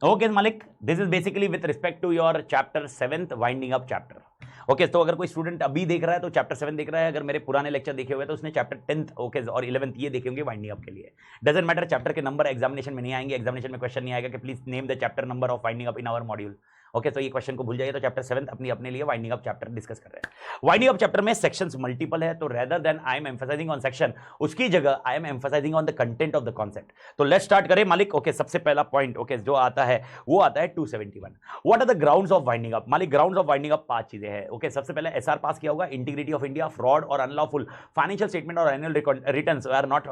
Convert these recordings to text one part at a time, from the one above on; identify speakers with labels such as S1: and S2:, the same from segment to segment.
S1: Okay मालिक, this is basically with respect to your chapter 7th winding up chapter. Okay तो अगर कोई student अभी देख रहा है तो चैप्टर 7 देख रहा है, अगर मेरे पुराने लेक्चर देखे हुए तो उसने चैप्टर 10th ओके और 11th ये देखे होंगे वाइंडिंग अप के लिए। डजंट मैटर चैप्टर के नंबर एग्जामिनेशन में नहीं आएंगे, एग्जामिनेशन में क्वेश्चन नहीं आएगा कि please name the chapter number of winding up in our module. Okay तो ये क्वेश्चन को भूल जाइए। तो चैप्टर 7 अपने लिए वाइंडिंग अप चैप्टर डिस्कस कर रहे हैं। वाइंडिंग अप चैप्टर में सेक्शंस मल्टीपल है, तो rather than I am emphasising on section, उसकी जगह I am emphasising on the content of the concept. तो लेट्स स्टार्ट करें मालिक। ओके सबसे पहला पॉइंट ओके जो आता है वो आता है 271। What are the grounds of winding up मालिक? ग्राउंड्स ऑफ वाइंडिंग अप 5 चीजें हैं। ओके सबसे पहले एसआर पास किया होगा, इंटीग्रिटी ऑफ इंडिया, फ्रॉड और अनलॉफुल फाइनेंशियल स्टेटमेंट और annual returns are not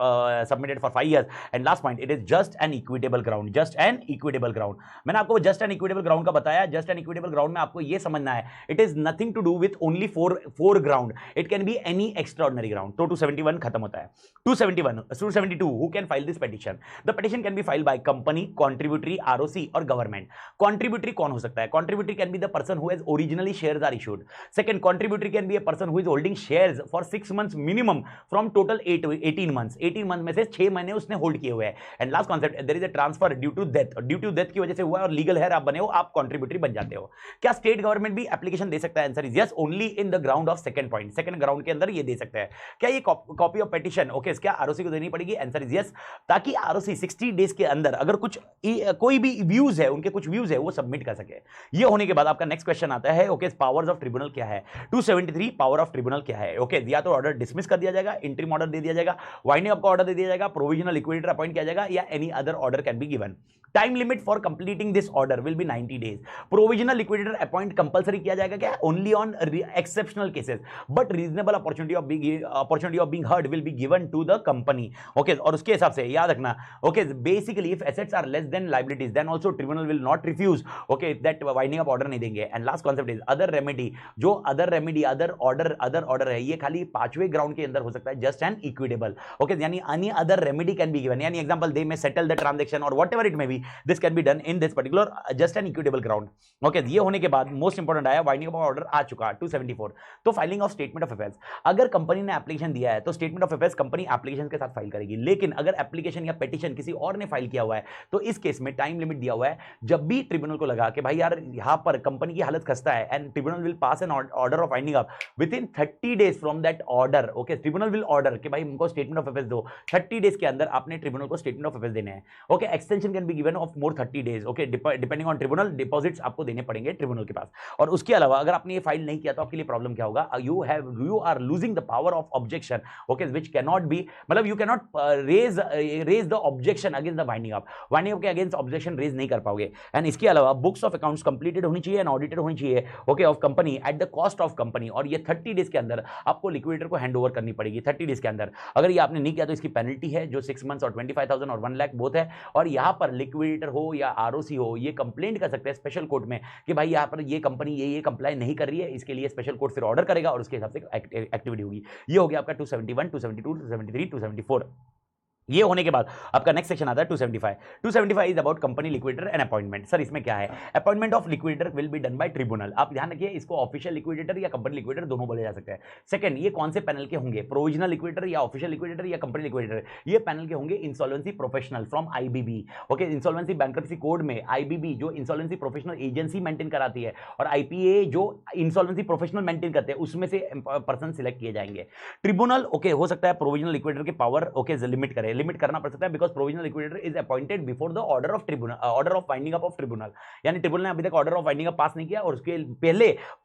S1: submitted for 5 years. And last point, it is just an equitable ground, just an equitable ground. मैंने आपको जस्ट एन इक्विटेबल ग्राउंड का बताया। Just an equitable ground में आपको ये समझना है it is nothing to do with only four ground, it can be any extraordinary ground. तो 271 खत्म होता है। 272 who can file this petition? The petition can be filed by company, contributory, ROC और गवर्नमेंट। कॉन्ट्रीब्यूटरी कौन हो सकता है? Contributory can be the person who has originally shares are issued. Second, contributory can be a person who is holding shares for 6 months minimum from total 18 months। 18 month में से 6 महीने उसने hold किए हुए हैं। And last concept, there is a transfer due to death. Due to death की वजह से हुआ और लीगल हेयर आप बने हो, आप कॉन्ट्रीब्यूटरी बन जाते हो। क्या स्टेट गवर्नमेंट भी एप्लीकेशन दे सकता है? Answer is yes, only in the ground of second point, second ground के अंदर ये दे सकते हैं। क्या ये कॉपी ऑफ पिटीशन ओके क्या आरओसी को देनी पड़ेगी? आंसर इज यस, ताकि आरओसी 60 डेज के अंदर अगर कुछ कोई भी व्यूज है, उनके कुछ व्यूज है वो सबमिट कर सके। ये होने के बाद आपका नेक्स्ट क्वेश्चन आता है ओके पावर्स ऑफ ट्रिब्यूनल क्या है? 273 पावर ऑफ ट्रिब्यूनल क्या है? ओके या तो ऑर्डर डिसमिस कर दिया जाएगा, इंटरिम ऑर्डर दे दिया जाएगा, वाइंडिंग अप का ऑर्डर दे दिया जाएगा, प्रोविजनल लिक्विडेटर अपॉइंट किया जाएगा या any other order can be given. Time limit for completing this order will be 90 days. Provisional liquidator appoint compulsory किया जाएगा क्या? Only on exceptional cases, but reasonable opportunity of being heard will be given to the company. Okay और उसके हिसाब से याद रखना okay basically if assets are less then liabilities then also tribunal will not refuse okay that winding up order नहीं देंगे। And last concept is other remedy. जो other remedy other order है ये खाली 5वें ग्राउंड के अंदर हो सकता है, जस्ट एन इक्विटेबल ओके यानी any other remedy can be given, यानी एग्जांपल दे में सेटल द ट्रांजैक्शन और whatever it may be, this can be done in this particular just an equitable ground. Okay ये होने के बाद मोस्ट इंपोर्टेंट आया winding up order आ चुका 274। तो filing of statement of affairs, अगर कंपनी ने एप्लीकेशन दिया है तो statement of affairs company application के साथ फाइल करेगी। लेकिन अगर एप्लीकेशन या पिटीशन किसी और ने फाइल किया हुआ है तो इस केस में टाइम लिमिट दिया हुआ है। जब भी ट्रिब्यूनल को लगा कि भाई यार यहां पर कंपनी की हालत खस्ता है and tribunal will pass an order of winding up within 30 days from that order. Okay tribunal will order कि भाई हमको स्टेटमेंट ऑफ अफेयर्स दो, 30 डेज के अंदर आपने ट्रिब्यूनल को स्टेटमेंट ऑफ अफेयर्स देने हैं। Okay extension can be given of more 30 days okay depending on tribunal, deposits आपको देने पड़ेंगे ट्रिब्यूनल के पास। और उसके अलावा अगर आपने ये फाइल नहीं किया तो आपके लिए प्रॉब्लम क्या होगा? You are losing the power of objection okay which can not be, मतलब you can not raise the objection against the winding up के अगेंस्ट ऑब्जेक्शन रेज नहीं कर पाओगे। एंड इसके अलावा बुक्स ऑफ अकाउंट्स कंप्लीटेड होनी चाहिए एंड ऑडिटेड होनी चाहिए okay of company at the cost of company. और ये 30 डेज के अंदर आपको लिक्विडेटर को हैंड ओवर करनी पड़ेगी 30 डेज के अंदर। अगर ये आपने नहीं किया तो इसकी पेनल्टी है जो 6 months और 25,000 और 1 लाख बोथ है। और यहां पर लिक्विडेटर हो या आरओसी हो ये कंप्लेंट कर सकते हैं स्पेशल कोर्ट में कि भाई यहां पर ये कंपनी ये कंप्लाई नहीं कर रही है, इसके लिए स्पेशल कोर्ट फिर ऑर्डर करेगा और उसके हिसाब से एक्टिविटी होगी। ये हो गया आपका 271, 272, 273, 274। ये होने के बाद आपका नेक्स्ट सेक्शन आता है 275। 275 is about company liquidator and appointment. Sir इसमें क्या है? Appointment of liquidator will be done bye tribunal. आप ध्यान रखिए इसको ऑफिशियल लिक्विडेटर या कंपनी लिक्विडेटर दोनों बोले जा सकते हैं। सेकंड, ये कौन से पैनल के होंगे? प्रोविजनल लिक्विडेटर या ऑफिशियल लिक्विडेटर या कंपनी लिक्विडेटर? ये पैनल के होंगे insolvency professional from IBB. Okay insolvency bankruptcy code में आईबीबी जो इंसॉल्वेंसी प्रोफेशनल एजेंसी मेंटेन कराती है और आईपीए जो इंसॉल्वेंसी प्रोफेशनल मेंटेन करते हैं उसमें से पर्सन सिलेक्ट किए जाएंगे। ट्रिब्यूनल ओके हो सकता है प्रोविजनल लिक्विडेटर के पावर ओके लिमिट करे, लिमिट करना पड़ सकता है because provisional liquidator is appointed before the order of tribunal, order of winding up of tribunal। यानी ट्रिब्यूनल ने अभी तक ऑर्डर ऑफ वाइंडिंग अप पास नहीं किया और उसके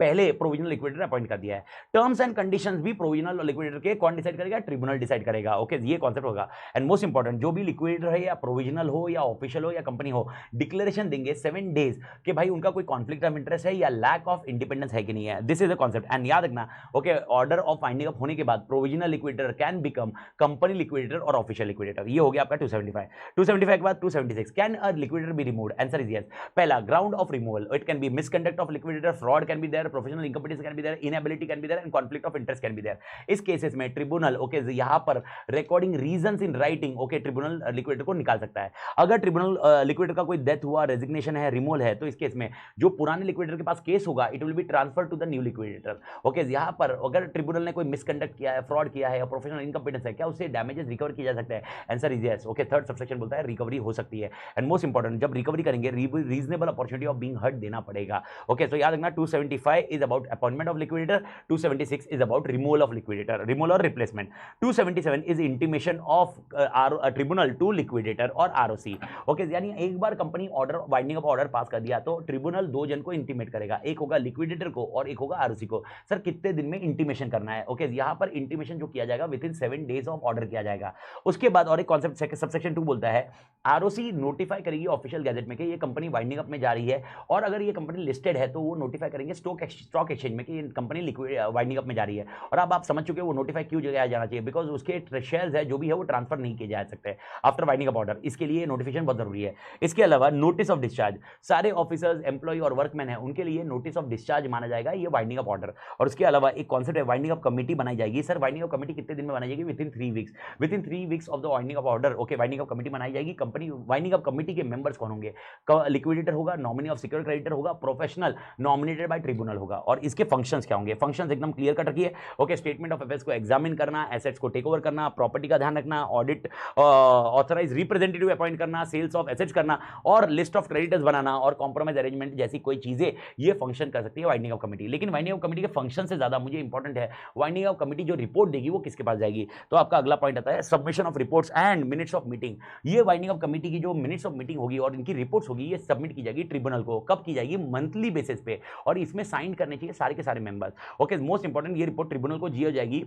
S1: पहले प्रोविजनल लिक्विडेटर अपॉइंट कर दिया है। टर्म्स एंड कंडीशंस भी प्रोविजनल लिक्विडेटर के कौन डिसाइड करेगा? ट्रिब्यूनल डिसाइड करेगा। ओके ये कॉन्सेप्ट होगा। एंड मोस्ट इंपॉर्टेंट, जो भी लिक्विडेटर है या प्रोविजनल हो या ऑफिशियल हो या कंपनी हो, डिक्लेरेशन देंगे 7 डेज कि भाई उनका कोई कॉन्फ्लिक्ट ऑफ इंटरेस्ट है या लैक ऑफ इंडिपेंडेंस है कि नहीं है। This is a concept. And याद रखना okay order of winding up होने के बाद provisional liquidator can become company liquidator और ऑफिशियल लिक्विडेटर। ये हो गया आपका 275। 275 के बाद 276, can a liquidator be removed? Answer is yes. पहला ground of removal, it can be misconduct of liquidator, fraud can be there, professional incompetence can be there, inability can be there and conflict of interest can be there. इस cases में tribunal okay यहां पर recording reasons in writing okay tribunal liquidator को निकाल सकता है। अगर tribunal liquidator का कोई डेथ हुआ, रेजिग्नेशन है, रिमूवल है, तो इस केस में जो पुराने लिक्विडेटर के पास केस होगा it will be transfer to the new liquidator. Okay यहां पर अगर ट्रिब्यूनल ने कोई मिसकंडक्ट किया है, फ्रॉड किया है या प्रोफेशनल इनकॉम्पिटेंस है, क्या उससे डैमेजेस रिकवर किया जा सकता है? Answer is yes. Okay, third subsection बोलता है रिकवरी हो सकती है, एंड मोस्ट इंपॉर्टेंट जब रिकवरी करेंगे reasonable opportunity of being heard देना पड़ेगा। ओके, तो याद रखना 275 is about appointment of liquidator, 276 is about removal of liquidator, removal और replacement, 277 is intimation of tribunal to liquidator और आरओसी। ओके, यानी एक बार company order winding up order pass कर दिया तो ट्रिब्यूनल दो जन को इंटीमेट करेगा, एक होगा लिक्विडेटर को और एक होगा आरओसी को। सर कितने दिन में इंटीमेशन करना है? ओके, यहां पर इंटीमेशन जो किया जाएगा with in 7 days of order किया जाएगा। उसके बाद और एक कॉन्सेप्ट सबसेक्शन 2 बोलता है आरओसी नोटिफाई करेगी ऑफिशियल गैजेट में कि ये कंपनी वाइंडिंग अप में जा रही है, और अगर ये कंपनी लिस्टेड है तो वो नोटिफाई करेंगे स्टॉक एक्सचेंज में कि ये कंपनी लिक्विड वाइंडिंग अप में जा रही है। और अब आप समझ चुके हो वो नोटिफाई क्यों जाना चाहिए, बिकॉज उसके शेयर्स है जो भी है वो ट्रांसफर नहीं किए जा सकते आफ्टर वाइंडिंग अप ऑर्डर, इसके लिए नोटिफिकेशन बहुत जरूरी है। इसके अलावा नोटिस ऑफ डिस्चार्ज, सारे ऑफिसर्स एम्प्लॉय और वर्कमैन है उनके लिए नोटिस ऑफ डिस्चार्ज माना जाएगा ये वाइंडिंग अप ऑर्डर। और उसके अलावा एक कॉन्सेप्ट है वाइंडिंग अप कमेटी बनाई जाएगी। सर वाइंडिंग अप कमेटी कितने दिन में बनाई जाएगी? With in 3 weeks, with in 3 weeks of the winding up order. Okay, winding up committee बनाई जाएगी। कंपनी वाइंडिंग अप कमेटी के मेंबर्स कौन होंगे? लिक्विडेटर होगा, नॉमिनी ऑफ सिक्योर क्रेडिटर होगा, प्रोफेशनल नॉमिनेटेड बाय ट्रिब्यूनल होगा। और इसके फंक्शंस क्या होंगे? फंक्शंस एकदम क्लियर कट रखिए। ओके, स्टेटमेंट ऑफ अफेयर्स को एग्जामिन करना, एसेट्स को टेक ओवर करना, प्रॉपर्टी का ध्यान रखना, ऑडिट ऑथराइज रिप्रेजेंटेटिव अपॉइंट करना, सेल्स ऑफ एसेट्स करना, और लिस्ट ऑफ क्रेडिटर्स बनाना, और कॉम्प्रोमाइज अरेंजमेंट जैसी कोई चीजें ये फंक्शन कर सकती है वाइंडिंग अप कमेटी। लेकिन वाइंडिंग अप कमेटी के फंक्शन से ज्यादा मुझे इंपॉर्टेंट है वाइंडिंग अप कमेटी जो रिपोर्ट देगी वो किसके पास जाएगी। तो आपका अगला पॉइंट आता है submission of reports and minutes of meeting. ये वाइंडिंग अप कमेटी की जो मिनट्स ऑफ मीटिंग होगी और इनकी रिपोर्ट्स होगी ये सबमिट की जाएगी ट्रिब्यूनल को। कब की जाएगी? मंथली बेसिस पे, और इसमें साइन करने चाहिए सारे के सारे मेंबर्स। ओके, मोस्ट इंपॉर्टेंट ये रिपोर्ट ट्रिब्यूनल को दी जाएगी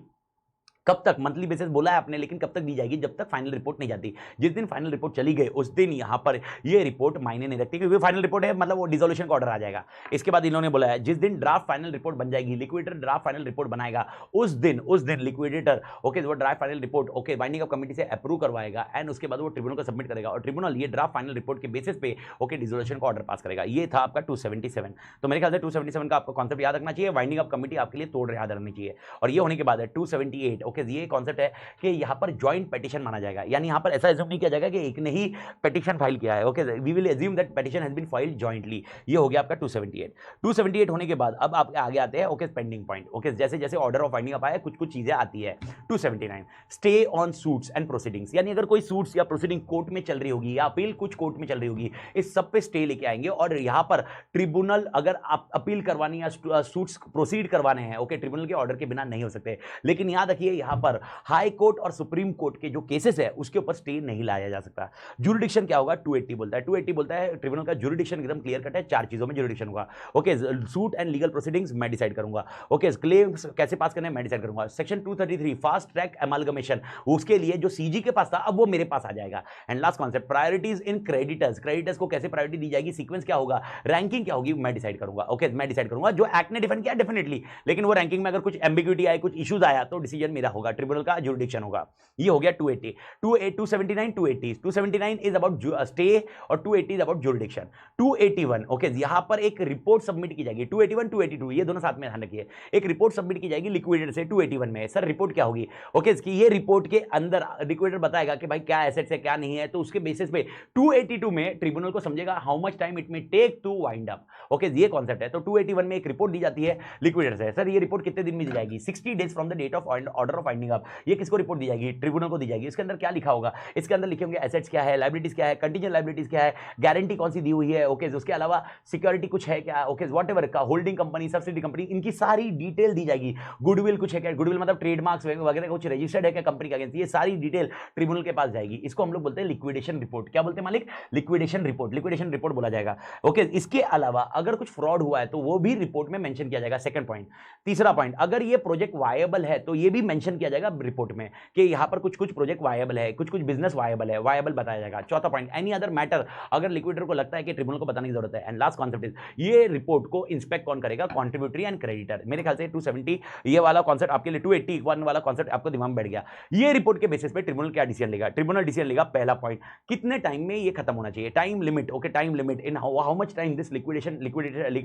S1: कब तक? मंथली बेसिस बोला है आपने, लेकिन कब तक दी जाएगी? जब तक फाइनल रिपोर्ट नहीं जाती। जिस दिन फाइनल रिपोर्ट चली गई उस दिन यहां पर ये रिपोर्ट मायने नहीं रखती, क्योंकि फाइनल रिपोर्ट है मतलब वो डिसोल्यूशन का ऑर्डर आ जाएगा। इसके बाद इन्होंने बोला है जिस दिन ड्राफ्ट फाइनल रिपोर्ट बन जाएगी, लिक्विडेटर ड्राफ्ट फाइनल रिपोर्ट बनाएगा, उस दिन लिक्विडेटर ओके वो draft final report okay winding up committee से अप्रूव करवाएगा, एंड उसके बाद वो ट्रिब्यूनल को सबमिट करेगा, और ट्रिब्यूनल ये ड्राफ्ट फाइनल रिपोर्ट के बेसिस पे ओके डिसोल्यूशन का ऑर्डर पास करेगा। ये था आपका 277। तो मेरे ख्याल से 277 का आपको कॉन्सेप्ट याद रखना चाहिए। वाइंडिंग अप कमेटी आपके लिए तोड़ याद रखनी चाहिए। और ये होने के बाद है 278। ओके, ये कॉन्सेप्ट है कि यहां पर जॉइंट पिटीशन माना जाएगा, यानी यहां पर ऐसा एज्यूम नहीं किया जाएगा कि एक ने ही पिटीशन फाइल किया है। Okay, we will assume that petition has been filed jointly. ये हो गया आपका 278। 278 होने के बाद अब आप आगे आते हैं ओके पेंडिंग पॉइंट। ओके, जैसे जैसे ऑर्डर ऑफ वाइंडिंग अप आया कुछ कुछ चीजें आती है। 279 stay on suits and proceedings, यानी अगर कोई सूट्स या प्रोसीडिंग कोर्ट में चल रही होगी या अपील कुछ कोर्ट में चल रही होगी, इस सब पे स्टे लेके आएंगे। और यहां पर ट्रिब्यूनल अगर आप अपील करवानी या सूट्स प्रोसीड करवाने हैं ओके ट्रिब्यूनल के ऑर्डर के बिना नहीं हो सकते। लेकिन याद रखिए यहां पर हाई कोर्ट और सुप्रीम कोर्ट के जो केसेस है उसके ऊपर स्टे नहीं लाया जा सकता। जुरिडिक्शन क्या होगा? 280 बोलता है। 280 बोलता है ट्रिब्यूनल का जुरिडिक्शन एकदम क्लियर कट है, 4 चीजों में जुरिडिक्शन होगा। Okay, suit and legal proceedings मैं डिसाइड करूंगा। ओके, क्लेम्स कैसे पास करने मैं डिसाइड करूंगा। सेक्शन 233 फास्ट ट्रैक एमालगमेशन, उसके लिए जो सीजी के पास था अब वो मेरे पास आ जाएगा। And last concept priorities in creditors, creditors को कैसे प्रायोरिटी दी जाएगी, सीक्वेंस क्या होगा, रैंकिंग क्या होगी मैं डिसाइड करूंगा। ओके, मैं डिसाइड करूंगा। जो एक्ट ने डिफाइन किया डेफिनेटली, लेकिन वो रैंकिंग में अगर कुछ एम्बिग्यूटी आए, कुछ इश्यूज आया तो डिसीजन मेरा होगा, ट्रिब्यूनल का जुरिडिक्शन होगा। ये हो गया 280, 279, 280, 279 इज अबाउट स्टे और 280 इज अबाउट जुरिडिक्शन। 281 ओके, यहां पर एक रिपोर्ट सबमिट की जाएगी। 281, 282 ये दोनों साथ में ध्यान रखिए। एक रिपोर्ट सबमिट की जाएगी लिक्विडेटर से 281 में। सर रिपोर्ट क्या होगी? ओके, इसकी ये रिपोर्ट के अंदर लिक्विडेटर बताएगा कि भाई क्या एसेट्स है क्या नहीं है, तो उसके बेसिस पे 282 में ट्रिब्यूनल को समझेगा how much time it may take to wind up. Okay, ये कॉन्सेप्ट है। तो 281 में एक रिपोर्ट दी जाती है लिक्विडेटर से। सर ये रिपोर्ट कितने दिन में दी जाएगी? 60 days from the date of order of winding up. ये किसको रिपोर्ट दी जाएगी? ट्रिब्यूनल को दी जाएगी। इसके अंदर क्या लिखा होगा? इसके अंदर लिखे होंगे एसेट्स क्या है, लायबिलिटीज क्या है, कंटीजेंट लायबिलिटीज क्या है, गारंटी कौन सी दी हुई है, ओके उसके अलावा सिक्योरिटी कुछ है क्या, ओके व्हाटएवर का होल्डिंग कंपनी, सब्सिडी कंपनी, इनकी सारी डिटेल दी जाएगी। गुडविल कुछ है क्या, गुडविल मतलब ट्रेडमार्क्स वगैरह कुछ रजिस्टर्ड है क्या कंपनी का अगेंस्ट, ये सारी डिटेल ट्रिब्यूनल के पास जाएगी। इसको हम लोग बोलते हैं लिक्विडेशन रिपोर्ट। क्या बोलते हैं मालिक? लिक्विडेशन रिपोर्ट, लिक्विडेशन रिपोर्ट बोला जाएगा। ओके, इसके अलावा अगर कुछ फ्रॉड हुआ है तो वो भी रिपोर्ट में मेंशन किया जाएगा। Second point. तीसरा पॉइंट, अगर ये प्रोजेक्ट वायबल है तो ये भी मेंशन किया जाएगा रिपोर्ट में कि यहां पर कुछ कुछ प्रोजेक्ट वायबल है, कुछ कुछ बिजनेस वायबल है, वायबल बताया जाएगा। चौथा पॉइंट, एनी अदर मैटर, अगर लिक्विडेटर को लगता है कि ट्रिब्यूनल को बताने की जरूरत है। एंड लास्ट कॉन्सेप्ट इज ये रिपोर्ट को इंस्पेक्ट कौन करेगा? Contributory and creditor. मेरे ख्याल से 270 ये वाला कॉन्सेप्ट आपके लिए 281 वाला कॉन्सेप्ट आपको दिमाग में बैठ गया। ये रिपोर्ट के बेसिस पे ट्रिब्यूनल क्या डिसीजन लेगा? ट्रिब्यूनल डिसीजन लेगा पहला पॉइंट, कितने टाइम में ये खत्म होना चाहिए, time limit. Okay, time limit in how much time this liquidation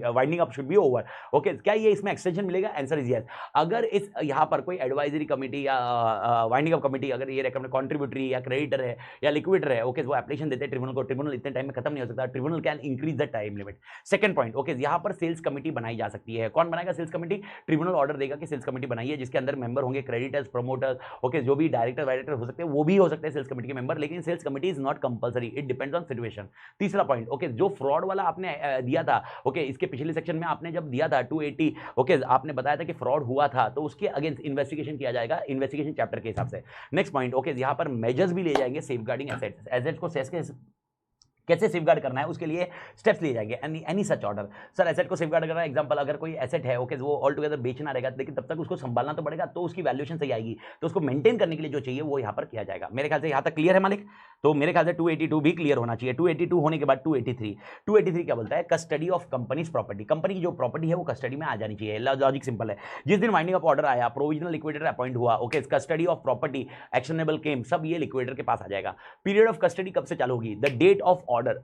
S1: winding up should be over. Okay, क्या ये इसमें एक्सटेंशन मिलेगा? Answer is yes. अगर इस यहां पर कोई एडवाइजरी कमिटी या वाइंडिंग अप कमिटी अगर ये रेकमेंड कॉन्ट्रीब्यूटरी या क्रेडिटर है या लिक्विडेटर है, ओके, वो एप्लीकेशन देते हैं ट्रिब्यूनल को, ट्रिब्यूनल इतने टाइम में खत्म नहीं हो सकता, tribunal can increase the time limit. Second point, okay, यहाँ पर सेल्स कमिटी बनाई जा सकती है। कौन बनाएगा सेल्स कमिटी? ट्रिब्यूनल ऑर्डर देगा कि सेल्स कमिटी बनाइए, जिसके अंदर मेंबर होंगे क्रेडिटर्स, प्रमोटर्स, ओके, जो भी डायरेक्टर हो सकते हैं वो भी हो सकते हैं सेल्स कमिटी के मेंबर, लेकिन sales committee is not compulsory, it depends on situation. तीसरा पॉइंट, ओके, जो फ्रॉड वाला आपने दिया था, ओके, इसके पिछले सेक्शन में आपने जब दिया था 280, ओके, आपने बताया था कि फ्रॉड हुआ था तो उसके अगेंस्ट इन्वेस्टिगेशन किया जाएगा, इन्वेस्टिगेशन चैप्टर के हिसाब से। नेक्स्ट पॉइंट, ओके, यहाँ पर मेजर्स भी ले जाएंगे सेफगार्डिंग एसेट्स, एसेट्स को कैसे सेफगार्ड करना है उसके लिए स्टेप्स लिए जाएंगे। Any such order, sir asset को सेफगार्ड करना है, एग्जांपल अगर कोई एसेट है, ओके, वो ऑल टुगेदर बेचना रहेगा, लेकिन तब तक उसको संभालना तो पड़ेगा, तो उसकी वैल्यूएशन सही आएगी, तो उसको मेंटेन करने के लिए जो चाहिए वो यहाँ पर किया जाएगा। मेरे ख्याल से यहाँ तक क्लियर है मालिक? तो मेरे ख्याल से 282 भी क्लियर होना चाहिए। 282 होने के बाद 283 क्या बोलता है? Custody of companies property, company की जो प्रॉपर्टी है वो कस्टडी में आ जानी चाहिए। लॉजिक सिंपल है, जिस दिन वाइंडिंग अप ऑर्डर आया, प्रोविजनल लिक्विडेटर अपॉइंट हुआ, okay, custody of property, actionable claim, सब ये लिक्विडेटर के पास आ जाएगा। पीरियड ऑफ कस्टडी कब से चालू होगी? द डेट ऑफ ऑर्डर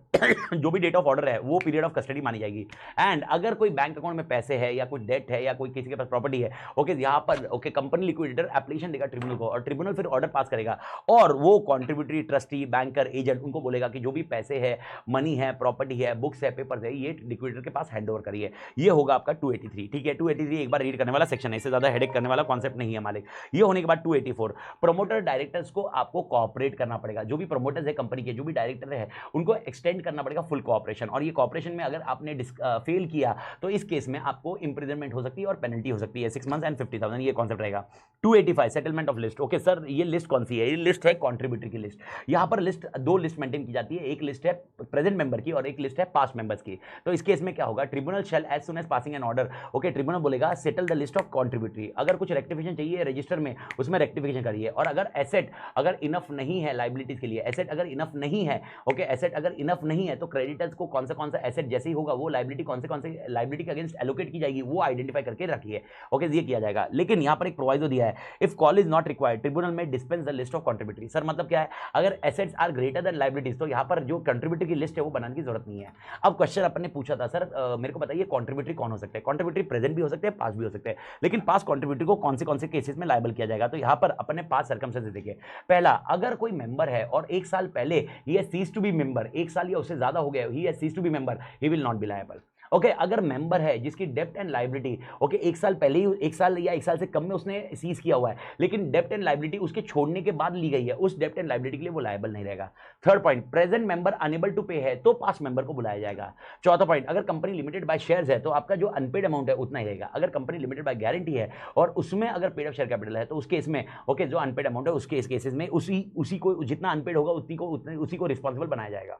S1: जो भी डेट ऑफ ऑर्डर है वो पीरियड ऑफ कस्टडी मानी जाएगी। एंड अगर कोई बैंक अकाउंट में पैसे है या कोई डेट है या कोई किसी के पास प्रॉपर्टी है, ओके, यहाँ पर ओके कंपनी लिक्विडेटर एप्लीकेशन देगा ट्रिब्यूनल को, और ट्रिब्यूनल फिर ऑर्डर पास करेगा, और वो कॉन्ट्रीब्यूटरी, ट्रस्टी, बैंकर, एजेंट, उनको बोलेगा कि जो भी पैसे है, मनी है, प्रॉपर्टी है, बुक्स है, पेपर्स है, ये लिक्विडेटर के पास हैंड ओवर करिए। ये होगा आपका 283, ठीक है। 283 एक बार रीड करने वाला सेक्शन है, इससे ज्यादा हेडेक करने वाला कॉन्सेप्ट नहीं है मालिक। ये होने के बाद 284, प्रमोटर डायरेक्टर्स को आपको कोऑपरेट करना पड़ेगा, जो भी प्रमोटर्स है कंपनी के, जो भी डायरेक्टर है, उनको एक्सटेंड करना पड़ेगा फुल कोऑपरेशन, और ये कोऑपरेशन में अगर आपने फेल किया तो इस केस में आपको इंप्रिजनमेंट हो सकती है और पेनल्टी हो सकती है 6 मंथ्स एंड 50,000, ये कॉन्सेप्ट रहेगा। 285 settlement of list, okay sir ये लिस्ट कौन सी है? ये लिस्ट है कॉन्ट्रीब्यूटरी की लिस्ट। यहां पर लिस्ट, दो लिस्ट मेंटेन की जाती है, एक लिस्ट है प्रेजेंट मेंबर की और एक लिस्ट है पास्ट मेंबर्स की। तो इस केस में क्या होगा? Tribunal shall as soon as passing an order, okay, tribunal बोलेगा settle the list of contributory. अगर कुछ रेक्टिफिकेशन चाहिए रजिस्टर में, उसमें रेक्टिफिकेशन करिए, और अगर एसेट अगर इनफ नहीं है लाइबिलिटीज के लिए, एसेट अगर इनफ नहीं है, ओके, एसेट अगर इनफ नहीं है तो क्रेडिटर्स को कौन सा एसेट जैसे ही होगा वो लाइबिलिटी कौन से लाइबिलिटी के अगेंस्ट एलोकेट की जाएगी वो आइडेंटिफाई करके रखिए, ओके, ये किया जाएगा। लेकिन यहां पर एक प्रोवाइजो दिया है, if call is not required tribunal may dispense the list of contributory. Sir मतलब क्या है? अगर assets are greater than liabilities तो यहां पर जो कंट्रीब्यूटरी की लिस्ट है वो बनाने की जरूरत नहीं है। अब क्वेश्चन अपन ने पूछा था, सर मेरे को बताइए कॉन्ट्रीब्यूटरी कौन हो सकते हैं? कॉन्ट्रीब्यूटरी प्रेजेंट भी हो सकते हैं, पास्ट भी हो सकते हैं, लेकिन पास्ट कॉन्ट्रीब्यूटरी को कौन से केसेस में लायबल किया जाएगा? तो यहां पर अपन ने 5 सर्कमस्टेंसेस देखे। पहला, अगर कोई मेंबर है और 1 साल पहले he has ceased to be member, 1 साल या उससे ज्यादा हो गया, he has ceased to be member, he will not be liable. Okay, अगर मेंबर है जिसकी डेप्ट एंड लाइबिलिटी, ओके, 1 साल पहले ही, 1 साल या 1 साल से कम में उसने सीज किया हुआ है, लेकिन डेप्ट एंड लाइबिलिटी उसके छोड़ने के बाद ली गई है, उस डेप्ट एंड लाइबिलिटी के लिए वो लायबल नहीं रहेगा। Third point, present member unable to pay है तो पास्ट मेंबर को बुलाया जाएगा। चौथा पॉइंट, अगर कंपनी लिमिटेड बाय शेयर्स है तो आपका जो अनपेड अमाउंट है उतना ही रहेगा। अगर कंपनी लिमिटेड बाय गारंटी है और उसमें अगर पेड ऑफ शेयर कैपिटल है तो उस केस में, ओके, जो अनपेड अमाउंट है उसके इस केसेस में उसी को जितना अनपेड होगा उसी को रिस्पॉन्सिबल बनाया जाएगा।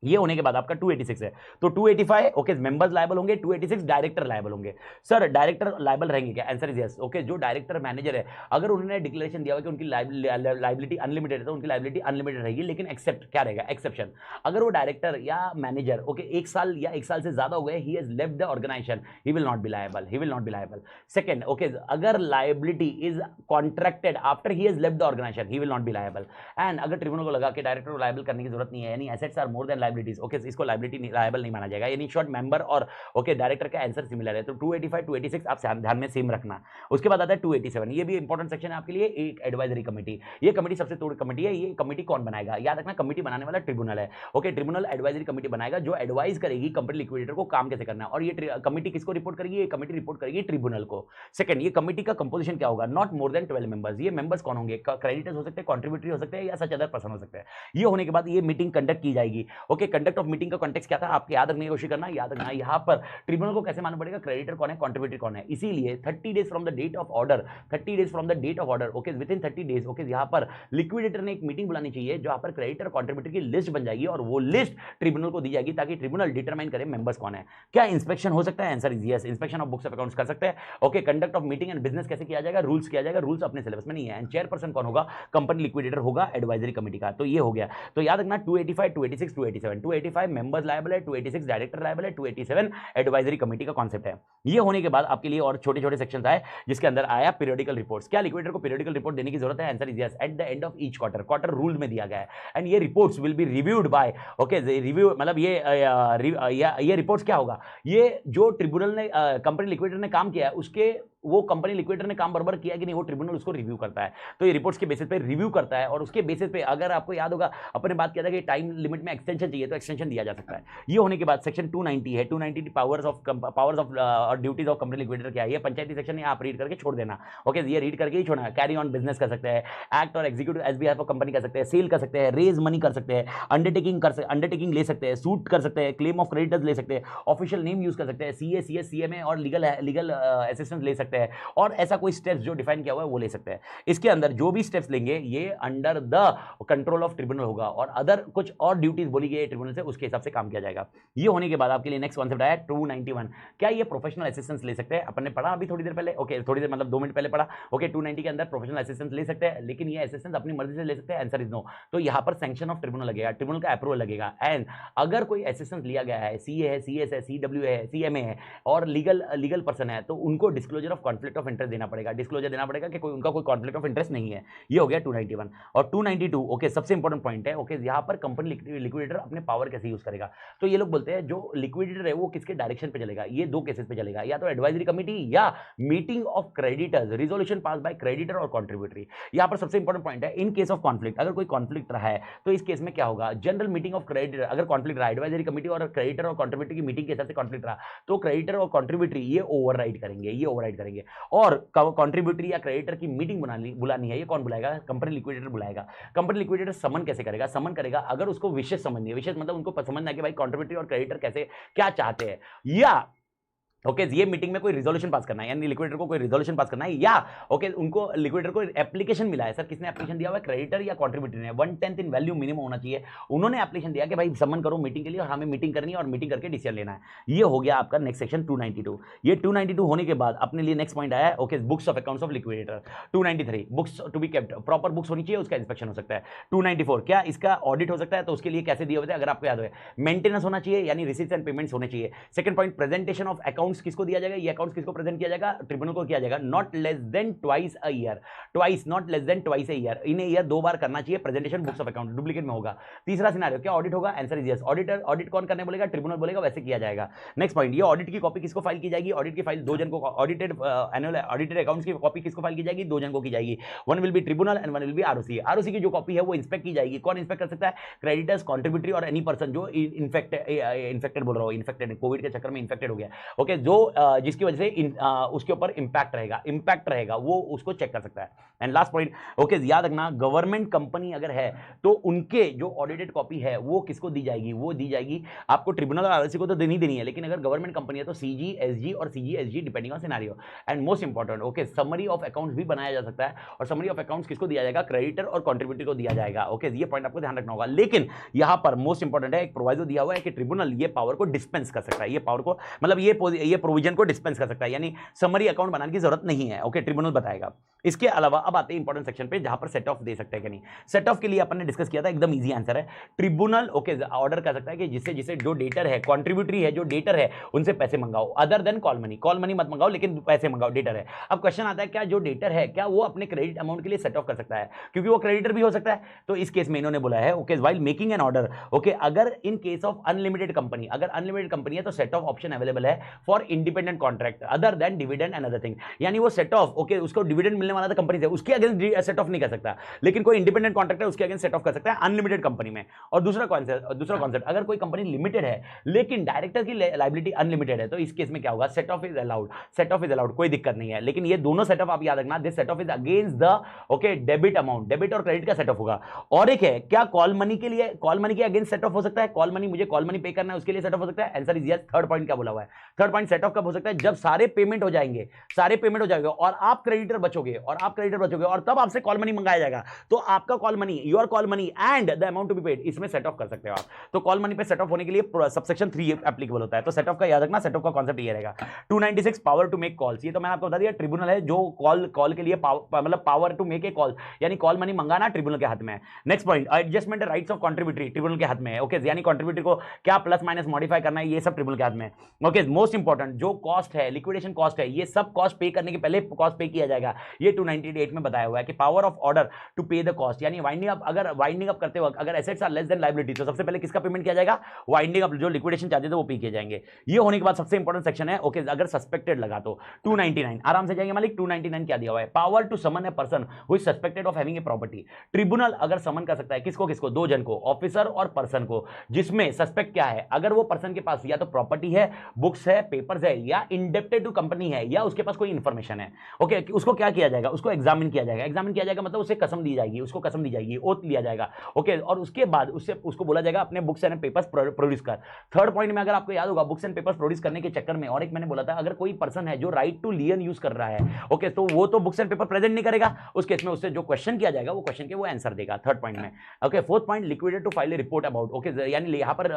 S1: ये होने के बाद आपका 286 है, तो 285 ओके मेंबर्स लायबल होंगे, 286 डायरेक्टर लायबल होंगे। सर डायरेक्टर लायबल रहेंगे क्या? Answer is yes. ओके, जो डायरेक्टर मैनेजर है अगर उन्होंने डिक्लेरेशन दिया हुआ कि उनकी लायबिलिटी अनलिमिटेड है तो उनकी लायबिलिटी अनलिमिटेड रहेगी, लेकिन एक्सेप्ट क्या रहेगा? एक्सेप्शन, अगर वो डायरेक्टर या मैनेजर ओके 1 साल या 1 साल से ज्यादा हो गए, he has left the organisation, he will not be liable, he will not be liable. Second, okay, अगर liability is contracted after he has left the organisation, he will not be liable. And अगर tribunal को लगा कि director को liable करने की जरूरत नहीं है, यानी assets are more than liabilities, okay, इसको लायबिलिटी लायबल नहीं माना जाएगा, यानी शॉर्ट मेंबर और ओके डायरेक्टर का आंसर सिमिलर है, तो 285 286 आप ध्यान में सेम रखना। उसके बाद आता है 287, ये भी इंपॉर्टेंट सेक्शन है आपके लिए, एक एडवाइजरी कमेटी। ये कमेटी सबसे तोड़ कमेटी है, ये कमेटी कौन बनाएगा? याद रखना, कमेटी बनाने वाला ट्रिब्यूनल है, ओके, ट्रिब्यूनल एडवाइजरी कमेटी बनाएगा जो एडवाइज करेगी कंपनी लिक्विडेटर को काम कैसे करना है, और ये कमेटी किसको रिपोर्ट करेगी? ये कमेटी रिपोर्ट करेगी ट्रिब्यूनल को। सेकंड, ये कमेटी का कंपोजिशन क्या होगा? Not more than 12 members. ये मेंबर्स कौन होंगे? क्रेडिटर्स हो सकते हैं, कॉन्ट्रीब्यूटरी हो सकते हैं, या सच अदर पर्सन हो सकते हैं। ये होने के बाद ये मीटिंग कंडक्ट की जाएगी, ओके, कंडक्ट ऑफ मीटिंग का कॉन्टेक्स्ट क्या था आपके याद रखने की कोशिश करना, याद रखना यहाँ पर ट्रिब्यूनल को कैसे मालूम पड़ेगा क्रेडिटर कौन है, कॉन्ट्रीब्यूटर कौन है। इसीलिए 30 days from the date of order, 30 days from the date of order, okay, within 30 days, okay, यहाँ पर लिक्विडेटर ने एक मीटिंग बुलानी चाहिए जहां पर क्रेडिटर कॉन्ट्रीब्यूटर की लिस्ट बन जाएगी और वो लिस्ट ट्रिब्यूनल को दी जाएगी ताकि ट्रिब्यूनल डिटरमाइन करे मेंबर्स कौन है। क्या इंस्पेक्शन हो सकता है? Answer is yes, inspection of books of accounts कर सकते हैं, okay. Conduct of meeting and business कैसे किया जाएगा? रूल्स किया जाएगा, रूल्स अपने सिलेबस में नहीं है। एंड चेयरपर्सन कौन होगा? कंपनी लिक्विडेटर होगा एडवाइजरी कमेटी का। तो ये हो गया, तो याद रखना 285 286 287, 285 मेंबर्स लायबल है, 286 डायरेक्टर लायबल है, 287 एडवाइजरी कमेटी का कॉन्सेप्ट है। ये होने के बाद आपके लिए और छोटे छोटे सेक्शंस आए जिसके अंदर आया पीरियोडिकल रिपोर्ट्स। क्या लिक्विडेटर को पीरियोडिकल रिपोर्ट देने की जरूरत है? Answer is yes, at the end of each quarter, quarter rule में दिया गया है। एंड ये reports will be reviewed by, okay, review मतलब ये रिपोर्ट्स क्या होगा? ये जो ट्रिब्यूनल ने कंपनी लिक्विडेटर ने काम किया है उसके वो कंपनी लिक्विडेटर ने काम बराबर किया कि नहीं, वो ट्रिब्यूनल उसको रिव्यू करता है। तो ये रिपोर्ट्स के बेसिस पे रिव्यू करता है और उसके बेसिस पे अगर आपको याद होगा अपने बात किया था कि टाइम लिमिट में एक्सटेंशन चाहिए तो एक्सटेंशन दिया जा सकता है। ये होने के बाद सेक्शन 290 है, 290 पावर्स ऑफ और ड्यूटीज ऑफ कंपनी लिक्विडेटर क्या है, ये पंचायती सेक्शन है, आप रीड करके छोड़ देना। ओके, ये रीड करके ही छोड़ना। कैरी ऑन बिजनेस कर सकते हैं, एक्ट और executive as behalf of company कर सकते हैं, सेल कर सकते हैं, रेज मनी कर सकते हैं, अंडरटेकिंग ले सकते हैं, सूट कर सकते हैं, क्लेम ऑफ क्रेडिटर्स ले सकते हैं, ऑफिशियल नेम यूज कर सकते हैं, सीए सीएस सीएमए और लीगल असिस्टेंस ले सकते हैं, और ऐसा कोई स्टेप्स जो डिफाइन किया हुआ है वो ले सकते हैं। इसके अंदर जो भी स्टेप्स लेंगे ये under the control of tribunal होगा और अदर कुछ और ड्यूटीज बोली गई है ट्रिब्यूनल से, उसके हिसाब से काम किया जाएगा। ये होने के बाद आपके लिए नेक्स्ट कॉन्सेप्ट आया 291। क्या ये प्रोफेशनल असिस्टेंस ले सकते हैं? अपन ने पढ़ा अभी थोड़ी देर पहले, ओके थोड़ी देर मतलब 2 मिनट पहले पढ़ा। ओके 290 के अंदर प्रोफेशनल असिस्टेंस ले सकते हैं, लेकिन ये असिस्टेंस अपनी मर्जी से ले सकते हैं, आंसर इज नो। तो यहां पर सैंक्शन ऑफ ट्रिब्यूनल लगेगा, ट्रिब्यूनल का अप्रूवल लगेगा। एंड अगर कोई असिस्टेंस लिया गया है, सीए है, सीएस है, सीडब्ल्यू है, सीएमए है और लीगल पर्सन है, तो उनको disclosure of conflict of interest देना पड़ेगा, डिस्क्लोजर देना पड़ेगा कि उनका कोई कॉन्फ्लिक्ट ऑफ इंटरेस्ट नहीं है। ये हो गया 291। और 292 ओके सबसे इंपॉर्टेंट पॉइंट है। ओके यहां पर कंपनी लिक्विडेटर अपने पावर कैसे यूज करेगा? तो ये लोग बोलते हैं जो लिक्विडेटर है वो किसके डायरेक्शन पे चलेगा? ये 2 केसेस पे चलेगा, या तो एडवाइजरी कमेटी या meeting of creditors, resolution pass by creditor और कॉन्ट्रीब्यूटरी। यहां पर सबसे इंपॉर्टेंट पॉइंट है, इन केस ऑफ कॉन्फ्लिक्ट, अगर कोई कॉन्फ्लिक्ट रहा है तो इस केस में क्या होगा? जनरल मीटिंग ऑफ क्रेडिटर, अगर कॉन्फ्लिक्ट रहा, एडवाइजरी कमेटी और क्रेडिटर और कॉन्ट्रीब्यूटरी की मीटिंग के हिसाब से कॉन्फ्लिक्ट रहा, तो क्रेडिटर और कॉन्ट्रीब्यूटरी ये ओवरराइड करेंगे। और कॉन्ट्रीब्यूटरी या क्रेडिटर की मीटिंग बुलानी है, ये कौन बुलाएगा? कंपनी लिक्विडेटर बुलाएगा। कंपनी लिक्विडेटर समन कैसे करेगा? समन करेगा अगर उसको विशेष समझनी है, विशेष मतलब उनको समझना है कि भाई कॉन्ट्रीब्यूटरी और क्रेडिटर कैसे क्या चाहते हैं, या ओके ये मीटिंग में कोई रिजोल्यूशन पास करना है, यानी लिक्विडेटर को कोई रिजोल्यूशन पास करना है, या ओके उनको लिक्विडेटर को एप्लीकेशन मिला है। सर किसने एप्लीकेशन दिया हुआ है? क्रेडिटर या कॉन्ट्रीब्यूटर ने। 1/10 इन वैल्यू मिनिमम होना चाहिए। उन्होंने एप्लीकेशन दिया कि भाई समन करो मीटिंग के लिए और हमें मीटिंग करनी है और मीटिंग करके डिसीजन लेना है। ये हो गया आपका नेक्स्ट सेक्शन 292। ये 292 होने के बाद अपने लिए नेक्स्ट पॉइंट आया okay books of accounts of liquidator. 293 books to be kept, proper books होनी चाहिए, उसका इंस्पेक्शन हो सकता है। 294 क्या इसका ऑडिट हो सकता है? तो उसके लिए कैसे दिए हुए थे अगर आपको याद हो, मेंटेनेंस होना चाहिए यानी रिसीट्स एंड पेमेंट्स होने चाहिए। Second point presentation of accounts किसको दिया जाएगा? ये अकाउंट्स किसको प्रेजेंट किया जाएगा? ट्रिब्यूनल को किया जाएगा। Not less than twice a year, not less than twice a year, in year 2 बार करना चाहिए presentation books of account, duplicate में होगा। तीसरा सिनेरियो क्या ऑडिट होगा? Answer is yes. ऑडिट कौन करने बोलेगा? ट्रिब्यूनल बोलेगा, वैसे किया जाएगा। नेक्स्ट पॉइंट, ये ऑडिट की कॉपी किसको फाइल की जाएगी? ऑडिट की फाइल 2 जन को, ऑडिटेड एनुअल ऑडिटेड अकाउंट्स की कॉपी किसको फाइल की जाएगी? 2 जन को की जाएगी। One will be tribunal and one will be ROC. ROC की जो कॉपी है वो इंस्पेक्ट की जाएगी। कौन इंस्पेक्ट कर सकता है? क्रेडिटर्स, कॉन्ट्रीब्यूटरी और एनी पर्सन जो इन्फेक्टेड बोल रहा हूं, इन्फेक्टेड कोविड के चक्कर में इन्फेक्टेड हो गया, ओके जो जिसकी वजह से उसके ऊपर इंपैक्ट रहेगा वो उसको चेक कर सकता है। एंड लास्ट पॉइंट ओके याद रखना, गवर्नमेंट कंपनी अगर है तो उनके जो ऑडिटेड कॉपी है वो किसको दी जाएगी? वो दी जाएगी आपको ट्रिब्यूनल और आरओसी को तो देनी है, लेकिन अगर गवर्नमेंट कंपनी है तो सीजी, एसजी और CG SG depending on scenario. And most important okay summary of accounts भी बनाया जा सकता है, और समरी ऑफ अकाउंट्स किसको दिया जाएगा? क्रेडिटर और कॉन्ट्रीब्यूटर को दिया जाएगा। ओके ये पॉइंट आपको ध्यान रखना होगा। लेकिन यहां पर मोस्ट इंपॉर्टेंट है, एक प्रोविजो दिया हुआ है कि ट्रिब्यूनल ये पावर को डिस्पेंस कर सकता है, ये पावर को मतलब ये प्रोविजन को डिस्पेंस कर सकता है, यानी समरी अकाउंट बनाने की जरूरत नहीं है। ओके ट्रिब्यूनल बताएगा। इसके अलावा अब आते हैं इंपॉर्टेंट सेक्शन पे जहां पर सेट ऑफ दे सकते हैं कि नहीं। सेट ऑफ के लिए अपन ने डिस्कस किया था, एकदम इजी आंसर है। ट्रिब्यूनल ओके ऑर्डर कर सकता है कि जिससे जो डेटर है, कॉन्ट्रीब्यूटरी है, जो डेटर है उनसे पैसे मंगाओ, अदर देन कॉल मनी मत मंगाओ, लेकिन पैसे मंगाओ, डेटर है। अब क्वेश्चन आता है क्या जो डेटर है क्या वो अपने क्रेडिट अमाउंट के लिए सेट ऑफ कर सकता है? क्योंकि वो क्रेडिटर भी हो सकता है। तो इस केस में इन्होंने बोला है okay while making an order okay अगर in case of unlimited company, अगर अनलिमिटेड कंपनी है तो सेट ऑफ ऑप्शन अवेलेबल है for independent contract other than dividend and other thing. यानी वो सेट ऑफ ओके उसको डिविडेंड मिलने वाला था कंपनी से, उसके अगेंस्ट सेट ऑफ नहीं कर सकता, लेकिन कोई इंडिपेंडेंट कॉन्ट्रैक्ट है उसके अगेंस्ट सेट ऑफ कर सकता है अनलिमिटेड कंपनी में। और दूसरा कॉन्सेप्ट अगर कोई कंपनी लिमिटेड है लेकिन डायरेक्टर की लायबिलिटी अनलिमिटेड है, तो इस केस में क्या होगा? सेट ऑफ इज अलाउड, कोई दिक्कत नहीं है। लेकिन ये दोनों सेट ऑफ आप याद रखना, this set of is against the okay debit amount, debit और क्रेडिट का सेट ऑफ होगा। और एक है क्या कॉल मनी के अगेंस्ट सेट ऑफ हो सकता है? मुझे कॉल मनी पे करना है उसके लिए सेट ऑफ हो सकता है? Answer is yes. Third point क्या बोला हुआ है? थर्ड पॉइंट सेट ऑफ कब हो सकता है? जब सारे पेमेंट हो जाएंगे और आप क्रेडिटर बचोगे और तब आपसे कॉल मनी मंगाया जाएगा, तो आपका call money, your call money and the amount to be paid, इसमें सेट ऑफ कर सकते हो आप। तो कॉल मनी पे सेट ऑफ होने के लिए सबसेक्शन 3 एप्लीकेबल होता है। तो सेट ऑफ का याद रखना, सेट ऑफ का कांसेप्ट ये रहेगा। 296 पावर टू मेक कॉल्स, ये तो मैंने आपको बता दिया, ट्रिब्यूनल है जो कॉल के लिए मतलब power to make a call, यानी कॉल मनी मंगाना ट्रिब्यूनल के हाथ में है। Next point adjustment rights of contributory, tribunal के हाथ में है। ओके यानी कॉन्ट्रीब्यूटरी को क्या प्लस माइनस मॉडिफाई करना है, ये सब ट्रिब्यूनल के हाथ में है। ओके मोस्ट इंपॉर्टेंट इंपॉर्टेंट, जो कॉस्ट है, लिक्विडेशन कॉस्ट है, ये सब कॉस्ट पे करने के पहले कॉस्ट पे किया जाएगा। ये 298 में बताया हुआ है कि power of order to pay the cost, यानी वाइंडिंग अप, अगर वाइंडिंग अप करते वक्त अगर assets are less than liability तो सबसे पहले किसका पेमेंट किया जाएगा, वाइंडिंग अप, जो लिक्विडेशन चार्जेस है वो पे किए जाएंगे। ये होने के बाद सबसे इंपॉर्टेंट सेक्शन है, ओके, अगर सस्पेक्टेड लगा तो 299 आराम से जाएंगे मालिक। 299 क्या दिया हुआ है, power to summon a person who is suspected of having a property. Tribunal अगर समन कर सकता है किसको किसको, दो जन को, ऑफिसर और पर्सन को, जिसमें सस्पेक्ट क्या है, अगर वो पर्सन के पास या तो प्रॉपर्टी है, बुक्स है, पेपर्स है, या इंडेप्टेड टू कंपनी है, या उसके पास कोई इंफॉर्मेशन है, ओके, उसको क्या किया जाएगा, उसको एग्जामिन किया जाएगा। एग्जामिन किया जाएगा मतलब उसे कसम दी जाएगी, उसको कसम दी जाएगी, ओथ लिया जाएगा, ओके, और उसके बाद उससे उसको बोला जाएगा अपने बुक्स एंड पेपर्स प्रोड्यूस कर। थर्ड पॉइंट में अगर आपको याद होगा, बुक्स एंड पेपर्स प्रोड्यूस करने के चक्कर में और एक मैंने बोला था, अगर कोई पर्सन है जो राइट टू लियन यूज कर रहा है, ओके, तो वो तो बुक्स एंड पेपर प्रेजेंट नहीं करेगा, उस केस में उससे जो क्वेश्चन किया जाएगा वो क्वेश्चन के वो आंसर देगा थर्ड पॉइंट में, okay. Fourth point, liquidator to file a report about, okay, यानी यहां पर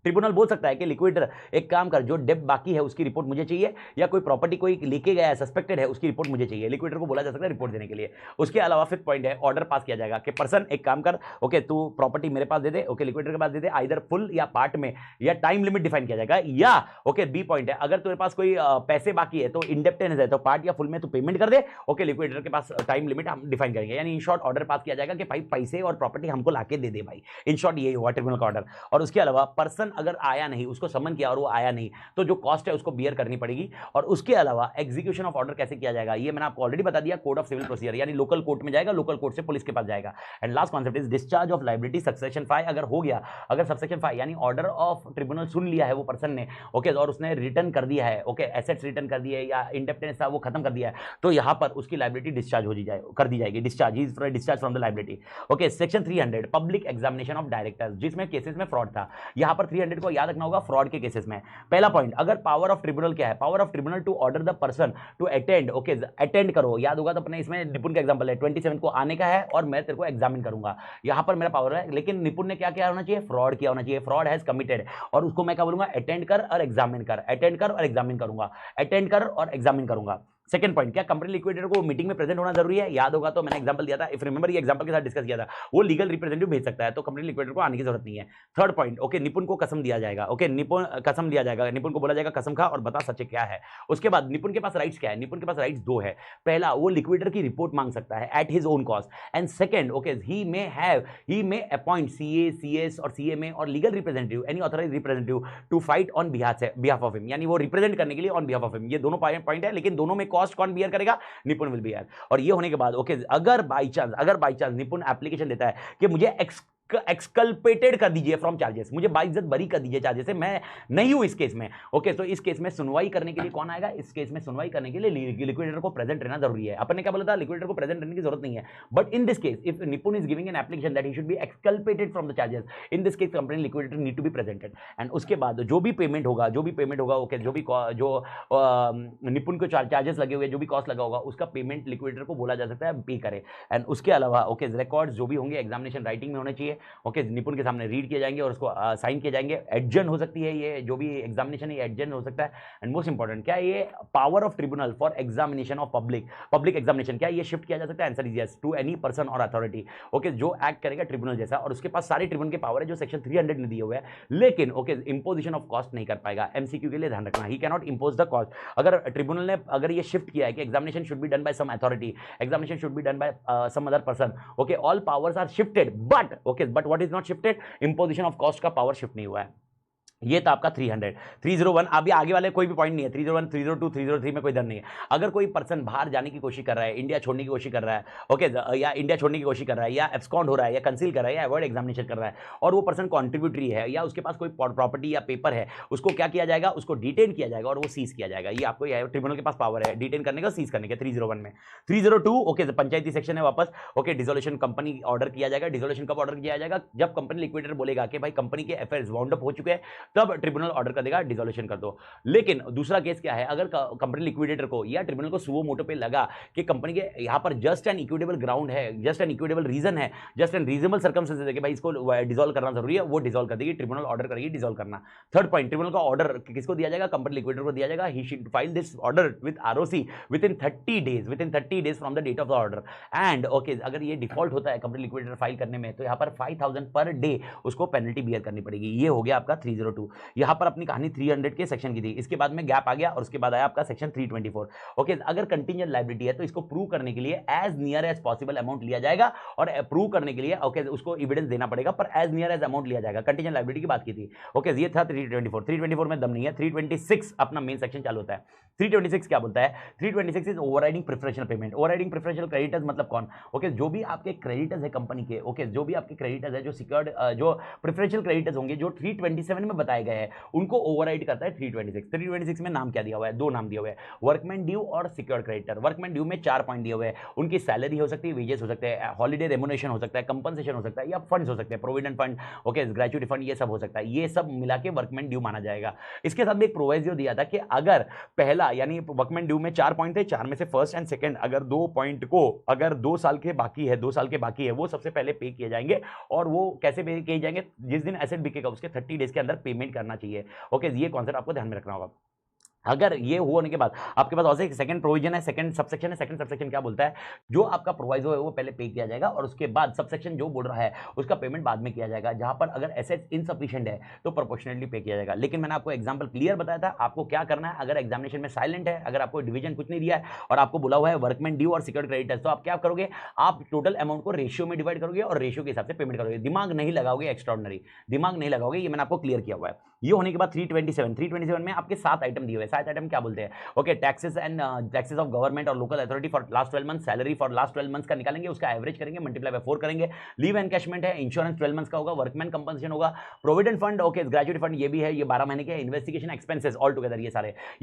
S1: ट्रिब्यूनल बोल सकता है कि लिक्विडेटर एक काम कर, जो डेब्ट बाकी है उसकी रिपोर्ट मुझे चाहिए, या कोई प्रॉपर्टी कोई लेके गया है सस्पेक्टेड है उसकी रिपोर्ट मुझे चाहिए, लिक्विडेटर को बोला जा सकता है रिपोर्ट देने के लिए। उसके अलावा फिफ्थ पॉइंट है, ऑर्डर पास किया जाएगा कि पर्सन एक काम कर, ओके, तू प्रॉपर्टी मेरे पास दे दे, ओके, लिक्विडेटर के पास दे दे, आइदर फुल या पार्ट में, या टाइम लिमिट डिफाइन किया जाएगा, या ओके, बी पॉइंट है, अगर तेरे पास कोई पैसे बाकी है तो इंडेप्टेडनेस है तो पार्ट या फुल में तू पेमेंट कर दे, ओके, लिक्विडेटर के पास टाइम लिमिट हम डिफाइन करेंगे, यानी इन शॉर्ट ऑर्डर पास किया जाएगा कि भाई पैसे और प्रॉपर्टी हमको लाके दे दे भाई, इन शॉर्ट ये हुआ ट्रिब्यूनल का ऑर्डर। और उसके अलावा पर्सन अगर आया नहीं, उसको समन किया और वो आया नहीं, तो जो कॉस्ट है उसको बियर करनी पड़ेगी। और उसके अलावा एग्जीक्यूशन ऑफ ऑर्डर कैसे किया जाएगा, ये मैंने आपको ऑलरेडी बता दिया, कोड ऑफ सिविल प्रोसीजर, यानी लोकल कोर्ट में जाएगा, लोकल कोर्ट से पुलिस के पास जाएगा। And last concept is discharge of liability subsection 5 अगर हो गया, अगर सबसेक्शन 5 यानी ऑर्डर ऑफ ट्रिब्यूनल सुन लिया है वो पर्सन ने, ओके, और उसने रिटर्न कर दिया है, ओके, एसेट्स रिटर्न कर दिए या इंडेप्टेडनेस था वो खत्म कर दिया है, तो यहां पर उसकी लायबिलिटी डिस्चार्ज हो जाए, कर दी जाएगी, discharge is discharge from the liability, okay. Section 300 public examination of directors, जिसमें केसेस में फ्रॉड था, यहां पर 300 को याद रखना होगा फ्रॉड के केसेस में। पहला पॉइंट, अगर पावर ऑफ ट्रिब्यूनल क्या है, power of tribunal to order the person to attend, okay, attend करो, याद होगा तो अपने इसमें निपुण का एग्जांपल है, 27 को आने का है और मैं तेरे को एग्जामिन करूंगा, यहां पर मेरा पावर है, लेकिन निपुण ने क्या किया होना चाहिए, फ्रॉड किया होना चाहिए, फ्रॉड हैज कमिटेड, और उसको मैं क्या बोलूंगा, अटेंड कर और एग्जामिन कर, अटेंड कर और एग्जामिन करूंगा, अटेंड कर और एग्जामिन करूंगा। सेकंड पॉइंट, क्या कंपनी लिक्विडेटर को मीटिंग में प्रेजेंट होना जरूरी है, याद होगा तो मैंने एग्जांपल दिया था, इफ रिमेंबर ये एग्जांपल के साथ डिस्कस किया था, वो लीगल रिप्रेजेंटेटिव भेज सकता है, तो कंपनी लिक्विडेटर को आने की जरूरत नहीं है। थर्ड पॉइंट, ओके, निपुण को कसम दिया जाएगा, ओके, निपुण कसम दिया जाएगा, निपुण को बोला जाएगा कसम खा और बता सच क्या है। उसके बाद निपुण के पास राइट्स क्या है, निपुण के पास राइट्स दो है, पहला वो लिक्विडेटर की रिपोर्ट मांग सकता है at his own cost, and second, okay, he may appoint CA, CS और सीएमए और legal representative, any authorised representative to fight on behalf of him, यानी वो रिप्रेजेंट करने के लिए ऑन बिहाफ ऑफ हिम। ये दोनों पॉइंट है, लेकिन दोनों में कॉस्ट कौन बियर करेगा, निपुण विल बियर। और ये होने के बाद, ओके, अगर बाई चांस निपुण एप्लीकेशन देता है कि मुझे एक्सकल्पेटेड कर दीजिए फ्रॉम चार्जेस, मुझे बाइज्जत बरी कर दीजिए चार्जेस से, मैं नहीं हूं इस केस में, ओके, तो इस केस में सुनवाई करने के लिए कौन आएगा, इस केस में सुनवाई करने के लिए लिक्विडेटर को प्रेजेंट रहना जरूरी है। अपन ने क्या बोला था, लिक्विडेटर को प्रेजेंट रहने की जरूरत नहीं है, but in this case if Nipun is giving an application that he should be exculpated from the charges, in this case company liquidator need to be presented. And उसके बाद जो भी पेमेंट होगा, ओके, जो निपुण को चार्जेस लगे हुए, जो भी कॉस्ट लगा होगा, उसका पेमेंट लिक्विडेटर को बोला जा सकता है पे करे। एंड उसके अलावा, ओके, रिकॉर्ड्स जो भी होंगे एग्जामिनेशन राइटिंग में होने चाहिए, ओके, निपुण के सामने रीड किए जाएंगे और उसको साइन किए जाएंगे। एडजर्न हो सकती है, ये जो भी एग्जामिनेशन है एडजर्न हो सकता है। एंड मोस्ट इंपॉर्टेंट, क्या ये power of tribunal for examination of public examination, क्या ये शिफ्ट किया जा सकता है, answer is yes, to any person और अथॉरिटी, ओके, जो एक्ट करेगा ट्रिब्यूनल जैसा, और उसके पास सारे ट्रिब्यूनल के पावर है जो सेक्शन 300 में दिए हुए हैं, लेकिन ओके, इंपोजिशन ऑफ कॉस्ट नहीं कर पाएगा। एमसीक्यू के लिए ध्यान रखना, he can not impose the cost. अगर ट्रिब्यूनल ने अगर ये शिफ्ट किया है कि examination should be done by some authority, examination should be done by some other person, okay, all powers are shifted, but what is not shifted, imposition of cost का power shift नहीं हुआ है। ये था आपका 300 301। अभी आगे वाले कोई भी पॉइंट नहीं है, 301 302 303 में कोई दर नहीं है। अगर कोई पर्सन बाहर जाने की कोशिश कर रहा है, इंडिया छोड़ने की कोशिश कर रहा है, ओके, या इंडिया छोड़ने की कोशिश कर रहा है, या एब्सकॉन्ड हो रहा है, या कंसील कर रहा है, या अवॉइड एग्जामिनेशन कर रहा है, और वो पर्सन कॉन्ट्रीब्यूटरी है, या उसके पास कोई प्रॉपर्टी या पेपर है, उसको क्या किया जाएगा, उसको डिटेन किया जाएगा और वो सीज किया जाएगा। ये आपको ट्रिब्यूनल के पास पावर है डिटेन करने का, सीज करने का 301 में। 302, ओके, पंचायती सेक्शन है वापस, ओके, डिसोल्यूशन कंपनी ऑर्डर किया जाएगा। डिसोल्यूशन कब ऑर्डर किया जाएगा, जब कंपनी लिक्विडेटर बोलेगा कि भाई कंपनी के अफेयर्स वाउंड अप हो चुके हैं, तब ट्रिब्यूनल ऑर्डर कर देगा डिसोल्यूशन कर दो। लेकिन दूसरा केस क्या है, अगर कंपनी लिक्विडेटर को या ट्रिब्यूनल को सुओ मोटो पे लगा कि कंपनी के यहां पर जस्ट एन इक्विटेबल ग्राउंड है, जस्ट एन इक्विटेबल रीजन है, जस्ट एन रीजनेबल सर्कमस्टेंसेस है कि भाई इसको डिसॉल्व करना जरूरी है, वो डिसॉल्व कर देगी, ट्रिब्यूनल ऑर्डर करेगी डिसॉल्व करना। थर्ड पॉइंट, ट्रिब्यूनल का ऑर्डर किसको दिया जाएगा, कंपनी लिक्विडेटर को दिया जाएगा। He should file this order with ROC within 30 days from the date of the order. And okay, अगर ये डिफॉल्ट होता है कंपनी लिक्विडेटर फाइल करने में, तो यहां पर 5000 पर डे उसको पेनल्टी बियर करनी पड़ेगी। ये हो गया आपका 302 302। यहां पर अपनी कहानी 300 के सेक्शन की थी, इसके बाद में गैप आ गया और उसके बाद आया आपका सेक्शन 324। ओके, अगर कंटीजेंट लायबिलिटी है तो इसको प्रूव करने के लिए as near as possible amount लिया जाएगा और प्रूव करने के लिए ओके उसको एविडेंस देना पड़ेगा, पर एज नियर एज अमाउंट लिया जाएगा। कंटीजेंट लायबिलिटी की बात की थी। ओके, ये था 324 में दम नहीं है। 326 अपना मेन सेक्शन चालू होता है। 326 क्या बोलता है? 326 is overriding preferential payment. Overriding preferential creditors मतलब कौन? ओके, जो भी आपके क्रेडिटर्स है कंपनी के, ओके जो भी आपके क्रेडिटर्स है, जो सिक्योर्ड जो प्रेफरेंशियल क्रेडिटर्स होंगे जो 327 में बताए गए हैं, उनको ओवरराइड करता है 326। 326 में नाम क्या दिया हुआ है? दो नाम दिए हुए हैं, वर्कमैन ड्यू और सिक्योर्ड क्रेडिटर। वर्कमैन ड्यू में 4 पॉइंट दिए हुए हैं, उनकी सैलरी हो सकती है, वेजेस हो सकते हैं, हॉलीडे रेम्युनरेशन हो सकता है, कंपनसेशन हो सकता है, या फंड्स हो सकते हैं, provident fund, okay gratuity fund, ये सब हो सकता है। ये सब मिला के वर्कमैन ड्यू माना जाएगा। इसके साथ भी एक प्रोविजन दिया था कि अगर पहला यानी वर्कमैन ड्यू में 4 पॉइंट थे, 4 में से फर्स्ट एंड सेकंड अगर 2 पॉइंट को अगर 2 साल के बाकी है, 2 साल के बाकी है, वो सबसे पहले पे किए जाएंगे। और वो कैसे पे किए जाएंगे? जिस दिन एसेट बिकेगा उसके 30 डेज के अंदर पेमेंट करना चाहिए। ओके, ये कॉन्सेप्ट आपको ध्यान में रखना होगा। अगर ये होने के बाद आपके पास और एक सेकंड प्रोविजन है, सेकंड सबसेक्शन है। सेकंड सबसेक्शन क्या बोलता है? जो आपका प्रोवाइजो है वो पहले पे किया जाएगा और उसके बाद सबसेक्शन जो बोल रहा है उसका पेमेंट बाद में किया जाएगा। जहां पर अगर एसेट्स इनसफिशिएंट है तो प्रोपोर्शनली पे किया जाएगा। लेकिन मैंने आपको एग्जांपल क्लियर बताया था, आपको क्या करना है। अगर एग्जामिनेशन में साइलेंट है, अगर आपको डिवीजन कुछ नहीं दिया है और आपको बोला हुआ है वर्कमैन ड्यू और सिक्योर्ड क्रेडिटर्स, तो आप क्या करोगे? आप टोटल अमाउंट को रेशियो में डिवाइड करोगे और रेशियो के हिसाब से पेमेंट करोगे। दिमाग नहीं लगाओगे, एक्स्ट्राऑर्डिनरी दिमाग नहीं लगाओगे। ये मैंने आपको क्लियर किया हुआ है। ये होने के बाद 327 में आपके 7 आइटम दिए हुए हैं। 7 आइटम क्या बोलते हैं? Okay, taxes and taxes of government और local authority for last 12 month, salary for last 12 months का निकालेंगे, उसका एवरेज करेंगे, मल्टीप्लाई बाय 4 करेंगे। लीव एनकैशमेंट है, इंश्योरेंस 12 मंथ्स का होगा, वर्कमैन कंपनसेशन होगा, provident fund, okay graduate fund ये भी है, ये 12 महीने के, इन्वेस्टिगेशन एक्सपेंसेस ऑल टुगेदर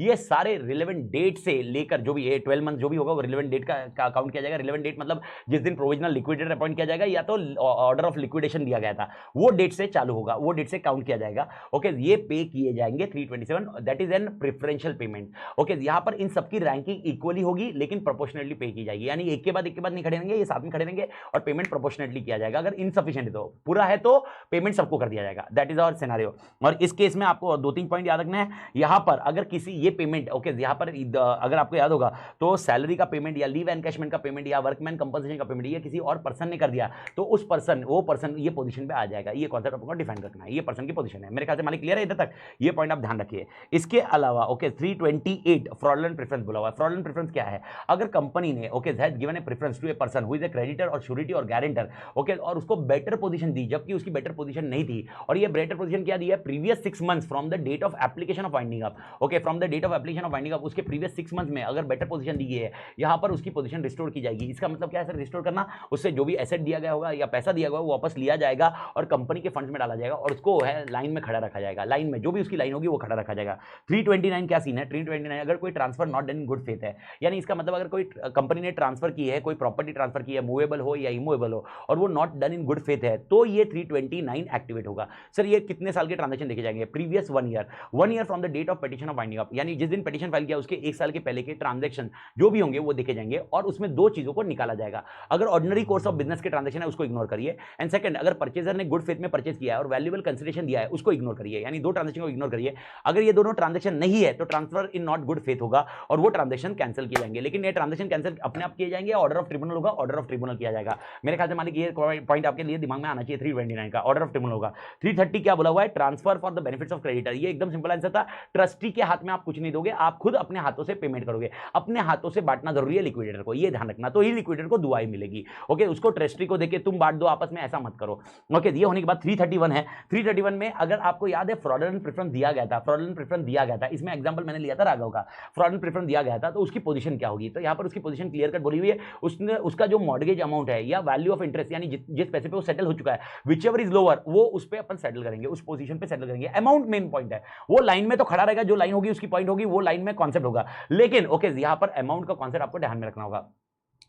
S1: ये सारे रिलेवेंट डेट से लेकर जो भी 12 मंथ जो भी होगा वो रिलेवेंट डेट का काउंट किया जाएगा। रिलेवेंट डेट मतलब जिस दिन प्रोविजनल लिक्विडेटर अपॉइंट किया जाएगा या तो ऑर्डर ऑफ लिक्विडेशन दिया गया था, वो डेट से चालू होगा, वो डेट से काउंट किया जाएगा। ओके, ये पे किए जाएंगे 327, that is an preferential payment. Okay, यहां पर इन सबकी रैंकिंग इक्वली होगी लेकिन प्रोपोर्शनली पे की जाएगी, यानी एक के बाद नहीं खड़े रहेंगे, ये साथ में खड़े रहेंगे और पेमेंट प्रोपोर्शनली किया जाएगा। अगर इनसफिशिएंट है तो, पूरा है तो पेमेंट सबको कर दिया जाएगा। That is our scenario. और इस केस में आपको 2-3 पॉइंट याद रखना है। यहां पर अगर किसी ये पेमेंट, ओके यहां पर अगर आपको याद होगा तो सैलरी का पेमेंट या लीव एनकैशमेंट का पेमेंट या वर्कमैन कंपनसेशन का पेमेंट ये किसी और पर्सन ने कर दिया तो उस पर्सन वो पर्सन ये पोजीशन पे आ जाएगा। ये कॉन्सेप्ट आपको डिफाइन रखना है, ये पर्सन की पोजीशन है। मेरे ख्याल से मालिक क्लियर है इधर तक? ये पॉइंट आप ध्यान रखिए। इसके अलावा ओके 328 फ्रॉडलेंट प्रेफरेंस बोला हुआ है। फ्रॉडलेंट प्रेफरेंस क्या है? अगर कंपनी ने okay has given a preference to a person who is a creditor और श्योरिटी और गारंटर, ओके और उसको बेटर पोजीशन दी जबकि उसकी बेटर पोजीशन नहीं थी, और ये बेटर पोजीशन क्या दी है? Previous 6 months from the date of application of winding up. Okay, from the date of application of winding up उसके प्रीवियस 6 मंथ्स में अगर बेटर पोजीशन दी गई है, यहां पर उसकी पोजीशन रिस्टोर की जाएगी। इसका मतलब क्या है सर? रिस्टोर करना, उससे जो भी एसेट दिया गया होगा या पैसा दिया गया वो वापस लिया जाएगा और कंपनी के फंड्स में डाला जाएगा और उसको है लाइन में खड़ा रखा जाएगा। लाइन में जो भी उसकी लाइन होगी वो खड़ा रखा जाएगा। 329 क्या सीन है? 329 अगर कोई transfer not done in good faith है, यानी इसका मतलब अगर कोई कंपनी ने ट्रांसफर की है, कोई प्रॉपर्टी ट्रांसफर की है, मूवेबल हो या इमूवेबल हो, और वो not done in good faith है, तो ये 329 एक्टिवेट होगा। सर ये कितने साल के ट्रांजैक्शन देखे जाएंगे? Previous 1 year from the date of petition of winding up, यानी जिस दिन पिटीशन फाइल किया उसके 1 साल के पहले के ट्रांजैक्शन जो भी होंगे वो देखे जाएंगे और उसमें 2 चीजों को निकाला जाएगा। अगर ऑर्डिनरी कोर्स ऑफ बिजनेस के ट्रांजैक्शन है उसको इग्नोर करिए, एंड सेकंड अगर परचेजर ने गुड फेथ में परचेज किया है और वैल्यूएबल कंसीडरेशन दिया है उसको इग्नोर करिए, यानी 2 ट्रांजैक्शन को इग्नोर करिए। अगर ये दोनों ट्रांजैक्शन नहीं है तो transfer in not good faith होगा और वो ट्रांजैक्शन कैंसिल किए जाएंगे। लेकिन ये ट्रांजैक्शन कैंसिल अपने आप किए जाएंगे, ऑर्डर ऑफ ट्रिब्यूनल होगा, ऑर्डर ऑफ ट्रिब्यूनल किया जाएगा। मेरे ख्याल से मालिक ये पॉइंट आपके लिए दिमाग में आना चाहिए। 329 का ऑर्डर ऑफ ट्रिब्यूनल होगा। 330 क्या बोला हुआ है? Transfer for the benefits of creditor. ये एकदम सिंपल आंसर था। ट्रस्टी के हाथ में आप कुछ नहीं दोगे, आप खुद अपने हाथों से पेमेंट करोगे। अपने हाथों से बांटना जरूरी है लिक्विडेटर को, ये ध्यान रखना, तो ही लिक्विडेटर को दुआई मिलेगी। ओके, उसको ट्रस्टी को देके तुम बांट दो आपस में, ऐसा मत करो। ओके, ये होने के बाद 331 है। 331 में अगर आपको याद है फ्रॉडलेंट प्रेफरेंस दिया गया था, फ्रॉडलेंट प्रेफरेंस दिया गया था, इसमें एग्जांपल मैंने लिया था राघव का, फ्रॉडलेंट प्रेफरेंस दिया गया था तो उसकी पोजीशन क्या होगी? तो यहां पर उसकी पोजीशन क्लियर कट बोली हुई है। उसने उसका जो मॉर्गेज अमाउंट है या वैल्यू ऑफ इंटरेस्ट, यानी जिस पैसे पे वो सेटल हो चुका है, विच एवर इज लोअर, वो उस पे अपन सेटल करेंगे, उस पोजीशन पे सेटल करेंगे। अमाउंट मेन पॉइंट है, वो लाइन में तो खड़ा रहेगा, जो लाइन होगी उसकी पॉइंट होगी, वो लाइन में कॉन्सेप्ट होगा। लेकिन ओके यहां पर अमाउंट का कॉन्सेप्ट आपको ध्यान में रखना होगा।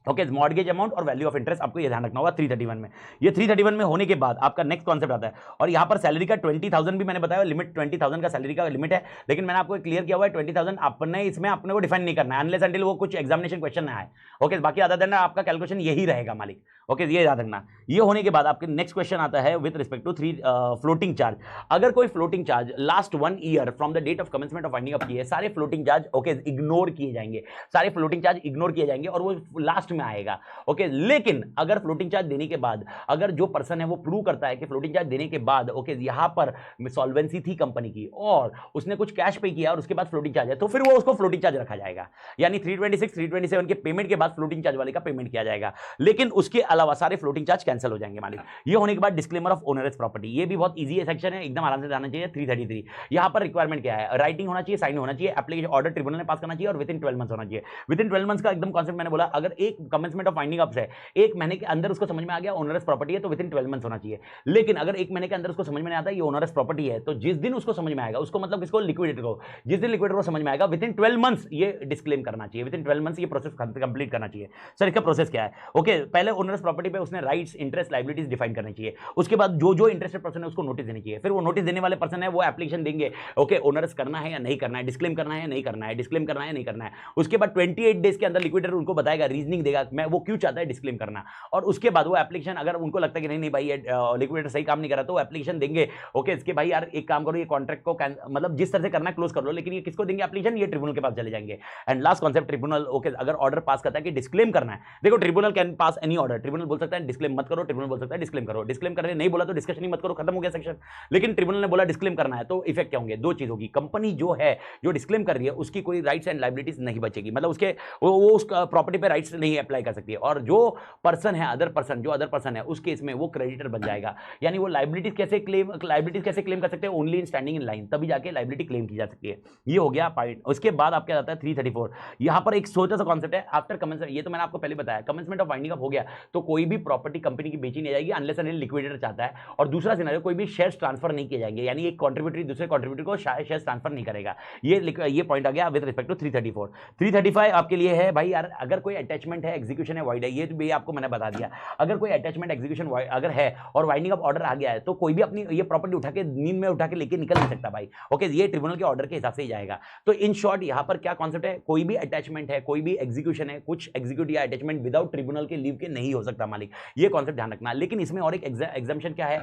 S1: ओके, मॉर्गेज अमाउंट और वैल्यू ऑफ इंटरेस्ट आपको ये ध्यान रखना होगा 331 में। ये 331 में होने के बाद आपका नेक्स्ट कॉन्सेप्ट आता है, और यहां पर सैलरी का 20,000 भी मैंने बताया, लिमिट 20,000 का सैलरी का लिमिट है, लेकिन मैंने आपको क्लियर किया हुआ है 20,000 अपने इसमें अपने को डिफाइन नहीं करना है अनलेस अंटिल वो कुछ एग्जामिनेशन क्वेश्चन ना आए। ओके, बाकी अदर देन आपका कैलकुलेशन यही रहेगा मालिक। ओके ये याद रखना। ये होने के बाद आपके नेक्स्ट क्वेश्चन आता है with respect to 3 floating charge. अगर कोई floating charge last 1 year from the date of commencement of winding up की है, सारे फ्लोटिंग चार्ज ओके इग्नोर किए जाएंगे, सारे फ्लोटिंग चार्ज इग्नोर किए जाएंगे और वो लास्ट में आएगा। ओके लेकिन अगर फ्लोटिंग चार्ज देने के बाद अगर जो पर्सन है वो प्रूव करता है कि फ्लोटिंग चार्ज देने के बाद ओके यहां पर सॉल्वेंसी थी कंपनी की और उसने कुछ कैश पे किया और उसके बाद फ्लोटिंग चार्ज है, तो फिर वो उसको फ्लोटिंग चार्ज रखा जाएगा, यानी 326 327 के पेमेंट के बाद फ्लोटिंग चार्ज वाले का पेमेंट किया जाएगा। लेकिन उसके अलावा सारे फ्लोटिंग चार्ज कैंसिल हो जाएंगे मालिक। ये होने के बाद डिस्क्लेमर ऑफ ओनरस प्रॉपर्टी, ये भी बहुत इजी सेक्शन है, एकदम आराम से जाना चाहिए। 333 यहां पर रिक्वायरमेंट क्या है, राइटिंग होना चाहिए, साइन होना चाहिए, एप्लीकेशन ऑर्डर ट्रिब्यूनल ने पास करना चाहिए और विद इन 12 मंथ्स होना चाहिए। विद इन 12 मंथ्स का एकदम कॉन्सेप्ट मैंने बोला, अगर एक कमेंसमेंट ऑफ वाइंडिंग अप है 1 महीने के अंदर उसको समझ में आ गया ओनरस प्रॉपर्टी है तो विद इन 12 मंथ्स होना चाहिए। लेकिन अगर 1 महीने के अंदर उसको समझ में नहीं आता ये ओनरस प्रॉपर्टी है, तो जिस दिन उसको समझ में आएगा, उसको मतलब किसको, लिक्विडेटर को, जिस दिन लिक्विडेटर को समझ में आएगा विद इन 12 मंथ्स ये डिस्क्लेम करना चाहिए, विद इन 12 मंथ्स ये प्रोसेस कंप्लीट करना चाहिए। सर इसका प्रोसेस क्या है, ओके पहले ओनरस प्रॉपर्टी पे उसने राइट्स इंटरेस्ट लायबिलिटीज डिफाइन करनी चाहिए, उसके बाद जो जो इंटरेस्टेड पर्सन है उसको नोटिस देनी चाहिए, फिर वो नोटिस देने वाले पर्सन है वो एप्लीकेशन देंगे, ओके ओनरस करना है या नहीं करना है, डिस्क्लेम करना है या नहीं करना है, डिस्क्लेम करना है या नहीं करना है। उसके बाद 28 डेज के अंदर लिक्विडेटर उनको बताएगा, रीजनिंग देगा मैं वो क्यों चाहता है डिस्क्लेम करना, और उसके बाद वो एप्लीकेशन अगर उनको लगता है कि नहीं नहीं भाई ये लिक्विडेटर सही काम नहीं कर रहा तो एप्लीकेशन देंगे, ओके इसके भाई यार एक काम करो ये कॉन्ट्रैक्ट को मतलब जिस तरह से करना है क्लोज कर लो, लेकिन ये किसको देंगे एप्लीकेशन, ये ट्रिब्यूनल के पास चले जाएंगे। And last concept tribunal, okay अगर ऑर्डर पास करता है कि डिस्क्लेम करना है, देखो tribunal can pass any order, tribunal बोल सकता है डिस्क्लेम मत करो, ट्रिब्यूनल बोल सकता है डिस्क्लेम करो, डिस्क्लेम करने नहीं बोला तो डिस्कशन ही मत करो, खत्म हो गया सेक्शन। लेकिन ट्रिब्यूनल ने बोला डिस्क्लेम करना है तो इफेक्ट क्या होंगे, दो चीज होगी, कंपनी जो है जो डिस्क्लेम कर रही है उसकी कोई राइट्स एंड लायबिलिटीज नहीं बचेगी, मतलब उसके वो उस प्रॉपर्टी पे राइट्स नहीं अप्लाई कर सकती है, और जो पर्सन है अदर पर्सन है उस केस में वो क्रेडिटर बन जाएगा, यानी वो लायबिलिटीज कैसे क्लेम कर सकते हैं, only in standing in line, तभी जाके लायबिलिटी क्लेम की जा सकती है। ये हो गया पॉइंट। उसके बाद आपका आता है 334, यहां पर एक छोटा सा कॉन्सेप्ट है, आफ्टर कमेंसमेंट, ये तो मैंने आपको पहले बताया, कमेंसमेंट ऑफ वाइंडिंग अप हो गया तो कोई भी प्रॉपर्टी कंपनी की बेची नहीं जाएगी अनलेस एंड लिक्विडेटर चाहता है, और दूसरा सिनेरियो कोई भी शेयर्स ट्रांसफर नहीं किए जाएंगे, यानी एक कंट्रीब्यूटरी दूसरे कंट्रीब्यूटर को शेयर्स ट्रांसफर नहीं करेगा। ये पॉइंट आ गया विद रिस्पेक्ट टू 334। 335 आपके लिए है भाई यार, अगर कोई अटैचमेंट है एग्जीक्यूशन है वाइड है, ये भी आपको मैंने बता दिया, अगर कोई अटैचमेंट एग्जीक्यूशन अगर है और वाइंडिंग अप ऑर्डर आ गया है तो कोई भी अपनी ये प्रॉपर्टी उठा के नींद में उठा के लेके निकल नहीं सकता भाई, ओके ये ट्रिब्यूनल के ऑर्डर के हिसाब से ही जाएगा। तो इन शॉर्ट यहां पर क्या कॉन्सेप्ट है, कोई भी अटैचमेंट है, कोई भी एग्जीक्यूशन है, कुछ एग्जीक्यूट या अटैचमेंट विदाउट ट्रिब्यूनल के लीव के नहीं हो सकता मालिक, ये कॉन्सेप्ट ध्यान रखना। लेकिन इसमें और एक एग्जाम्पशन क्या है,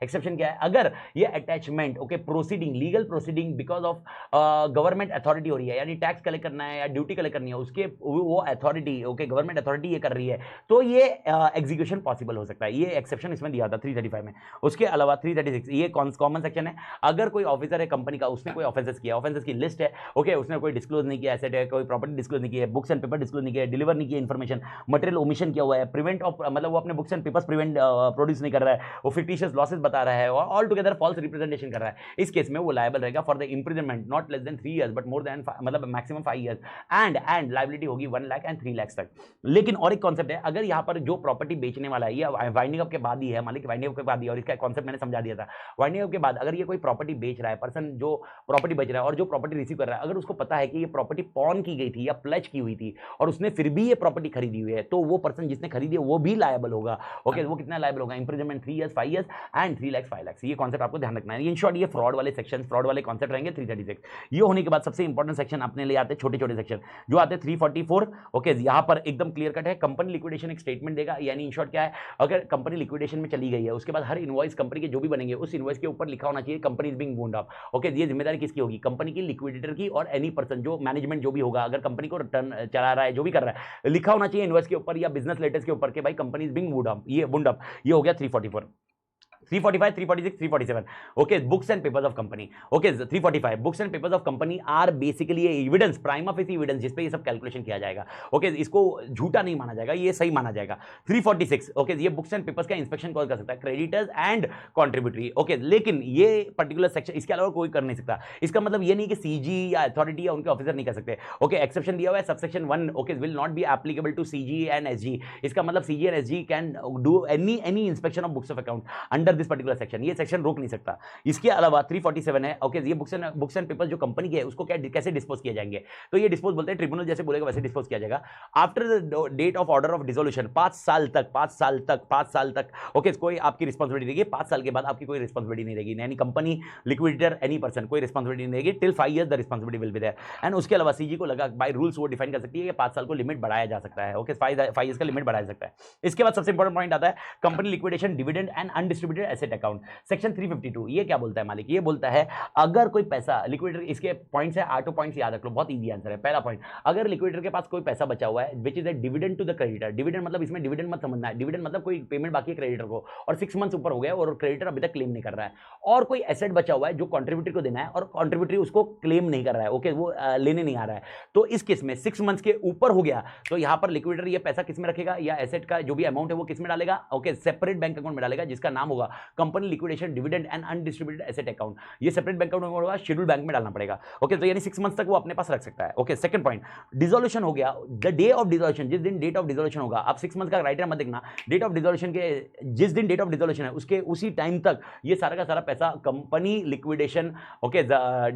S1: एक्सेप्शन क्या है, अगर ये attachment okay proceeding legal proceeding because of government authority हो रही है, यानी टैक्स कलेक्ट करना है या ड्यूटी कलेक्ट करनी है, उसके वो अथॉरिटी ओके गवर्नमेंट अथॉरिटी ये कर रही है तो ये एग्जीक्यूशन पॉसिबल हो सकता है, ये एक्सेप्शन इसमें दिया था 335 में। उसके अलावा 336 ये कॉमन सेक्शन है, अगर कोई ऑफिसर है कंपनी का, उसने कोई ऑफेंसेस किया, ऑफेंसेस की लिस्ट है, ओके उसने कोई डिस्क्लोज नहीं किया एसेट है, कोई प्रॉपर्टी डिस्क्लोज नहीं किया है, बुक्स एंड पेपर डिस्क्लोज नहीं किया है, डिलीवर नहीं किया इन्फॉर्मेशन, मटेरियल ओमिशन किया हुआ है, प्रिवेंट ऑफ मतलब वो अपने बुक्स एंड पेपर्स प्रोड्यूस नहीं कर रहा है, वो फिक्टिशियस लॉसेस बता रहा है और ऑल टुगेदर फॉल्स रिप्रेजेंटेशन कर रहा है, इस केस में वो लायबल रहेगा for the imprisonment not less than 3 years but more than मतलब मैक्सिमम 5 इयर्स एंड लायबिलिटी होगी 1 लाख एंड 3 लाख तक। लेकिन और एक कॉन्सेप्ट है, अगर यहाँ पर जो प्रॉपर्टी बेचने वाला है ये वाइंडिंग अप के बाद ही है मालिक, वाइंडिंग अप के बाद ही, और इसका कॉन्सेप्ट मैंने समझा दिया था, वाइंडिंग अप के बाद अगर ये कोई प्रॉपर्टी बेच रहा है, पर्सन जो प्रॉपर्टी बेच रहा है और जो प्रॉपर्टी रिसीव कर रहा है, अगर उसको पता है कि ये प्रॉपर्टी पॉन की गई थी या प्लेज की हुई थी और उसने फिर भी ये प्रॉपर्टी खरीदी हुई है, तो वो पर्सन जिसने खरीदी है वो भी लायबल होगा, ओके वो कितना लायबल होगा, imprisonment 3 years 5 years and 3 lakh 5 lakh. ये कॉन्सेप्ट आपको ध्यान रखना है। इन शॉर्ट ये फ्रॉड वाले सेक्शन, फ्रॉड वाले कॉन्सेप्ट रहेंगे 336। ये होने के बाद सबसे इंपॉर्टेंट सेक्शन अपने लिए आते हैं छोटे छोटे सेक्शन जो आते हैं 344, ओके यहां पर एकदम क्लियर कट है, कंपनी लिक्विडेशन एक स्टेटमेंट देगा, यानी इन शॉर्ट क्या है, अगर कंपनी लिक्विडेशन में चली गई है उसके बाद हर इनवॉइस कंपनी के जो भी बनेंगे उस इनवॉइस के ऊपर लिखा होना चाहिए company is being wound up, okay ये जिम्मेदारी किसकी होगी, कंपनी की, लिक्विडेटर की और एनी पर्सन जो मैनेजमेंट जो भी होगा, अगर कंपनी को रिटर्न चला रहा है जो भी कर रहा है लिखा होना चाहिए इनवॉइस के ऊपर या बिजनेस लेटर्स के ऊपर कि भाई company is being wound up, ये वुंड अप। ये हो गया 344। 345, 346, 347, okay, books and papers of company, okay, 345 books and papers of company are basically a evidence, prima facie evidence जिस पे ये सब कैलकुलेशन किया जाएगा, okay, इसको झूठा नहीं माना जाएगा, ये सही माना जाएगा। 346, okay, ये बुक्स एंड पेपर्स का इंस्पेक्शन कौन कर सकता है, क्रेडिटर्स एंड कॉन्ट्रीब्यूटरी, ओके, लेकिन ये पर्टिकुलर सेक्शन इसके अलावा कोई कर नहीं सकता। इसका मतलब ये नहीं कि सीजी या अथॉरिटी या उनके ऑफिसर नहीं कर सकते, ओके, एक्सेप्शन दिया हुआ है subsection 1, okay, will not be applicable to CG and SG, इसका मतलब CG and SG can do any inspection of books of account under this particular section, ये सेक्शन रोक नहीं सकता। इसके अलावा 347 है, ओके, ये बुक्स एंड पेपर्स जो कंपनी के है उसको क्या कैसे डिस्पोज किए जाएंगे, तो ये डिस्पोज बोलते हैं ट्रिब्यूनल जैसे बोलेगा वैसे डिस्पोज किया जाएगा। After the date of order of dissolution, 5 साल तक ओके, कोई आपकी रिस्पांसिबिलिटी रहेगी। 5 साल के बाद आपकी कोई रिस्पांसिबिलिटी नहीं रहेगी, यानी कंपनी, लिक्विडेटर, एनी पर्सन, कोई रिस्पांसिबिलिटी नहीं रहेगी till 5 years the responsibility will be there. And उसके अलावा सीजी को लगा बाय रूल्स वो डिफाइन कर सकती है कि 5 साल को लिमिट बढ़ाया जा सकता है, ओके, 5 ईयर्स का लिमिट बढ़ाया जा सकता है। इसके बाद सबसे इंपॉर्टेंट पॉइंट आता है company liquidation, dividend and undistributed asset account, section 352। ये क्या बोलता है मालिक, ये बोलता है अगर कोई पैसा लिक्विडेटर, इसके पॉइंट्स है 8 पॉइंट्स याद रख लो, बहुत इजी आंसर है। पहला पॉइंट, अगर लिक्विडेटर के पास कोई पैसा बचा हुआ है which is a dividend to the creditor, dividend मतलब इसमें डिविडेंड मत समझना है, डिविडेंड मतलब कोई पेमेंट बाकी है क्रेडिटर को और 6 मंथ्स ऊपर हो गया और क्रेडिटर अभी तक क्लेम नहीं कर रहा है, और कोई एसेट बचा हुआ है जो कॉन्ट्रीब्यूटरी को देना है और कॉन्ट्रीब्यूटरी उसको क्लेम नहीं कर रहा है, ओके, वो लेने नहीं आ रहा है, तो इस केस में 6 मंथ्स के ऊपर हो गया तो यहां पर लिक्विडेटर ये पैसा किस में रखेगा, या एसेट का जो भी अमाउंट है वो किस में डालेगा, ओके, सेपरेट बैंक अकाउंट में डालेगा जिसका नाम होगा company liquidation, dividend and undistributed asset account. ये सेपरेट बैंक अकाउंट होगा, शेड्यूल बैंक में डालना पड़ेगा, ओके, तो यानी 6 मंथ्स तक वो अपने पास रख सकता है, ओके। सेकंड पॉइंट, डिसोल्यूशन हो गया, द डे ऑफ डिसोल्यूशन, जिस दिन डेट ऑफ डिसोल्यूशन होगा, आप 6 मंथ्स का क्राइटेरिया मत देखना, डेट ऑफ डिसोल्यूशन के जिस दिन डेट ऑफ डिसोल्यूशन है उसके उसी टाइम तक ये सारा का सारा पैसा company liquidation, okay,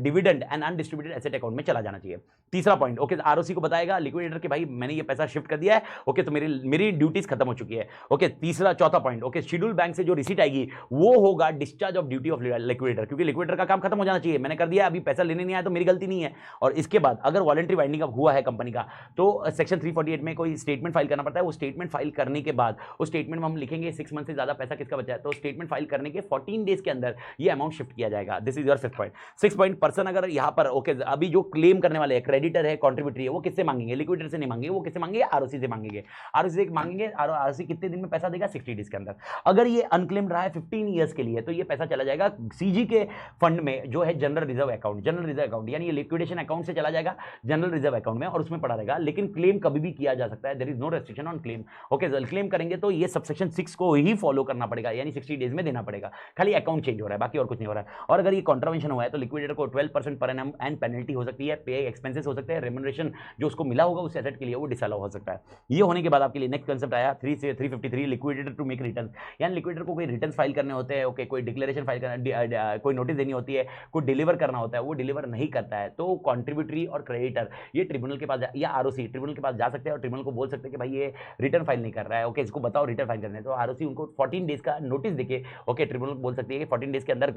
S1: dividend and undistributed asset account में चला जाना चाहिए। तीसरा पॉइंट, ओके, आरओसी को बताएगा लिक्विडेटर कि भाई मैंने ये पैसा शिफ्ट कर दिया है, ओके, तो मेरी ड्यूटीज खत्म हो चुकी है, ओके। चौथा पॉइंट, ओके, शेड्यूल बैंक से जो रिसीट आएगी वो होगा discharge of duty of liquidator, क्योंकि लिक्विडेटर का काम खत्म हो जाना चाहिए, मैंने कर दिया, अभी पैसा लेने नहीं आया तो मेरी गलती नहीं है। और इसके बाद अगर वॉलंटरी वाइंडिंग अप हुआ है कंपनी का तो सेक्शन 348 में कोई स्टेटमेंट फाइल करना पड़ता है, वो स्टेटमेंट फाइल करने के बाद उस स्टेटमेंट में हम लिखेंगे 6 मंथ से ज्यादा पैसा किसका बचा है, तो स्टेटमेंट फाइल करने के 14 डेज के अंदर ये अमाउंट शिफ्ट किया जाएगा। This is your 5th point. 6th point, person अगर यहां पर, ओके, अभी जो क्लेम करने वाले हैं, क्रेडिटर है, कॉन्ट्रीब्यूटरी है, वो किससे मांगेंगे, लिक्विडेटर से नहीं मांगेंगे, वो किससे मांगेंगे, आरओसी से मांगेंगे। आरओसी से मांगेंगे, आरओसी कितने दिन में पैसा देगा, 60 डेज के अंदर। अगर ये अनक्लेम्ड रहा है 15 ईयर्स के लिए तो ये पैसा चला जाएगा सीजी के फंड में जो है general reserve account, general reserve account, यानी ये लिक्विडेशन अकाउंट से चला जाएगा जनरल रिजर्व अकाउंट में और उसमें पड़ा रहेगा, लेकिन क्लेम कभी भी किया जा सकता है, there is no restriction on claim, okay. Claim करेंगे तो ये सबसेक्शन 6 को ही फॉलो करना पड़ेगा, यानी 60 डेज में देना पड़ेगा, खाली अकाउंट चेंज हो रहा है, बाकी और कुछ नहीं हो रहा है। और अगर ये कॉन्ट्रावेंशन हुआ है तो लिक्विडेटर को 12% पर एनम एंड पेनल्टी हो सकती है, पे एक्सपेंसेस हो सकते हैं, रेम्यूनरेशन जो उसको मिला होगा उस एसेट के लिए वो डिसअलाउ हो सकता है। ये होने के बाद आपके लिए नेक्स्ट कंसेप्ट आया 3 से 353, लिक्विडेटर टू मेक रिटर्न, यानी लिक्विडेटर को कोई रिटर्न फाइल करने होते हैं, ओके, कोई डिक्लेरेशन फाइल करना, कोई नोटिस देनी होती है, कोई डिलीवर करना होता है, वो डिलीवर नहीं करता है तो कॉन्ट्रीब्यूटरी और क्रेडिटर ये ट्रिब्यूनल के पास या आरओसी ट्रिब्यूनल के पास जा सकते हैं और ट्रिब्यूनल को बोल सकते हैं कि भाई ये रिटर्न फाइल नहीं कर रहा है, ओके, इसको बताओ रिटर्न फाइल करने, तो आरओसी उनको 14 डेज का नोटिस देके, ओके, ट्रिब्यूनल बोल सकती है कि 14 डेज के अंदर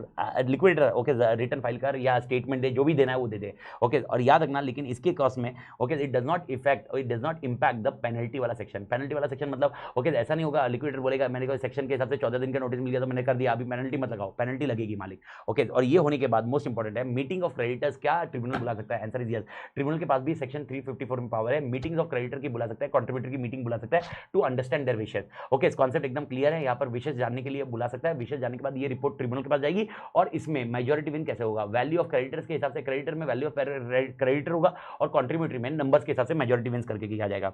S1: लिक्विडेटर, ओके, रिटर्न फाइल कर या स्टेटमेंट दे, जो भी देना है वो दे दे, ओके। और याद रखना लेकिन इसके कॉस्ट में, okay, it does not impact the penalty वाला सेक्शन। पेनल्टी वाला सेक्शन मतलब, ओके, ऐसा नहीं होगा लिक्विडेटर बोलेगा मैंने कोई सेक्शन के हिसाब से 14 दिन का नोटिस मिल गया तो मैंने कर दिया, अभी पेनल्टी मत लगाओ, पेनल्टी लगेगी मालिक, ओके। और ये होने के बाद मोस्ट इंपॉर्टेंट है मीटिंग ऑफ क्रेडिटर्स, क्या ट्रिब्यूनल बुला सकता है, आंसर इज यस। ट्रिब्यूनल के पास भी सेक्शन 354 में पावर है, मीटिंग्स ऑफ क्रेडिटर की बुला सकता है, कॉन्ट्रीब्यूटर की मीटिंग बुला सकता है to understand their wishes, okay. इस कॉन्सेप्ट एकदम क्लियर है, यहाँ पर विशेष जानने के लिए बुला सकता है, विशेष जानने के बाद ये रिपोर्ट ट्रिब्यूनल के पास जाएगी और इसमें मेजॉरिटी विन कैसे होगा, वैल्यू ऑफ क्रेडिटर्स के हिसाब से, क्रेडिटर में वैल्यू ऑफ क्रेडिटर होगा और कॉन्ट्रीब्यूटरी में नंबर्स के हिसाब से मेजॉरिटी विन करके किया जाएगा।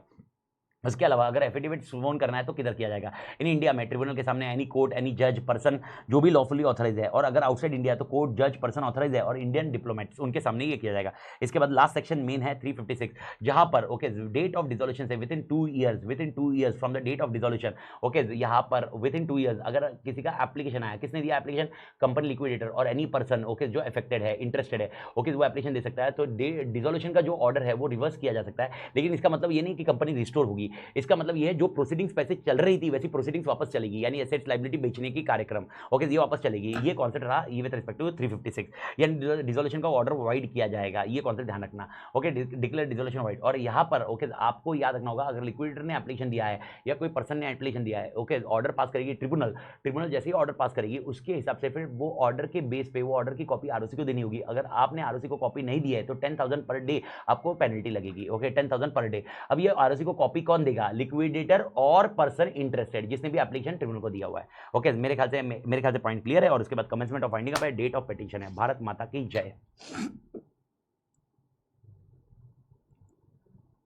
S1: उसके अलावा अगर एफिडेविट स्वर्न करना है तो किधर किया जाएगा, इन इंडिया में ट्रिब्यूनल के सामने एनी कोर्ट, एनी जज पर्सन जो भी लॉफुली ऑथराइज है, और अगर आउटसाइड इंडिया तो कोर्ट, जज, पर्सन ऑथराइज है और इंडियन डिप्लोमेट्स उनके सामने ये किया जाएगा। इसके बाद लास्ट सेक्शन मेन है 356, जहां पर, ओके, डेट ऑफ डिसोल्यूशन से within 2 years from the date of dissolution, okay, यहां पर विद इन 2 ईयर्स अगर किसी का एप्लीकेशन आया, किसने दिया एप्लीकेशन, कंपनी लिक्विडेटर और एनी पर्सन, ओके, जो अफेक्टेड है, इंटरेस्टेड है, ओके, वो एप्लीकेशन दे सकता है, तो डिसोल्यूशन का जो ऑर्डर है वो रिवर्स किया जा सकता है, लेकिन इसका मतलब ये नहीं कि कंपनी रिस्टोर होगी, इसका मतलब ये जो प्रोसीडिंग्स पैसे चल रही थी वैसी प्रोसीडिंग्स वापस चलेगी, यानी एसेट्स लायबिलिटी बेचने की कार्यक्रम, ओके, ये वापस चलेगी। ये कॉन्सेप्ट रहा ये विद रिस्पेक्ट टू 356, यानी डिसोल्यूशन का ऑर्डर वाइड किया जाएगा, ये कॉन्सेप्ट ध्यान रखना, ओके, डिक्लेयर डिसोल्यूशन वाइड। और यहां पर, ओके, आपको याद रखना होगा अगर लिक्विडेटर ने एप्लीकेशन दिया है या कोई पर्सन ने एप्लीकेशन दिया है, ओके, ऑर्डर पास करेगी ट्रिब्यूनल जैसे ही ऑर्डर पास करेगी उसके हिसाब से फिर वो ऑर्डर के बेस पे वो ऑर्डर की कॉपी आरओसी को देनी होगी। अगर आपने आरओसी को कॉपी नहीं दी है तो 10,000 पर डे आपको पेनल्टी लगेगी, ओके, 10,000 पर डे। अब ये आरओसी को कॉपी कौन देगा, लिक्विडेटर और पर्सन इंटरेस्टेड जिसने भी एप्लीकेशन ट्रिब्यूनल को दिया हुआ है, ओके। मेरे ख्याल से पॉइंट क्लियर है। और उसके बाद कमेंसमेंट ऑफ फाइंडिंग अप है, डेट ऑफ पिटीशन है। भारत माता की जय।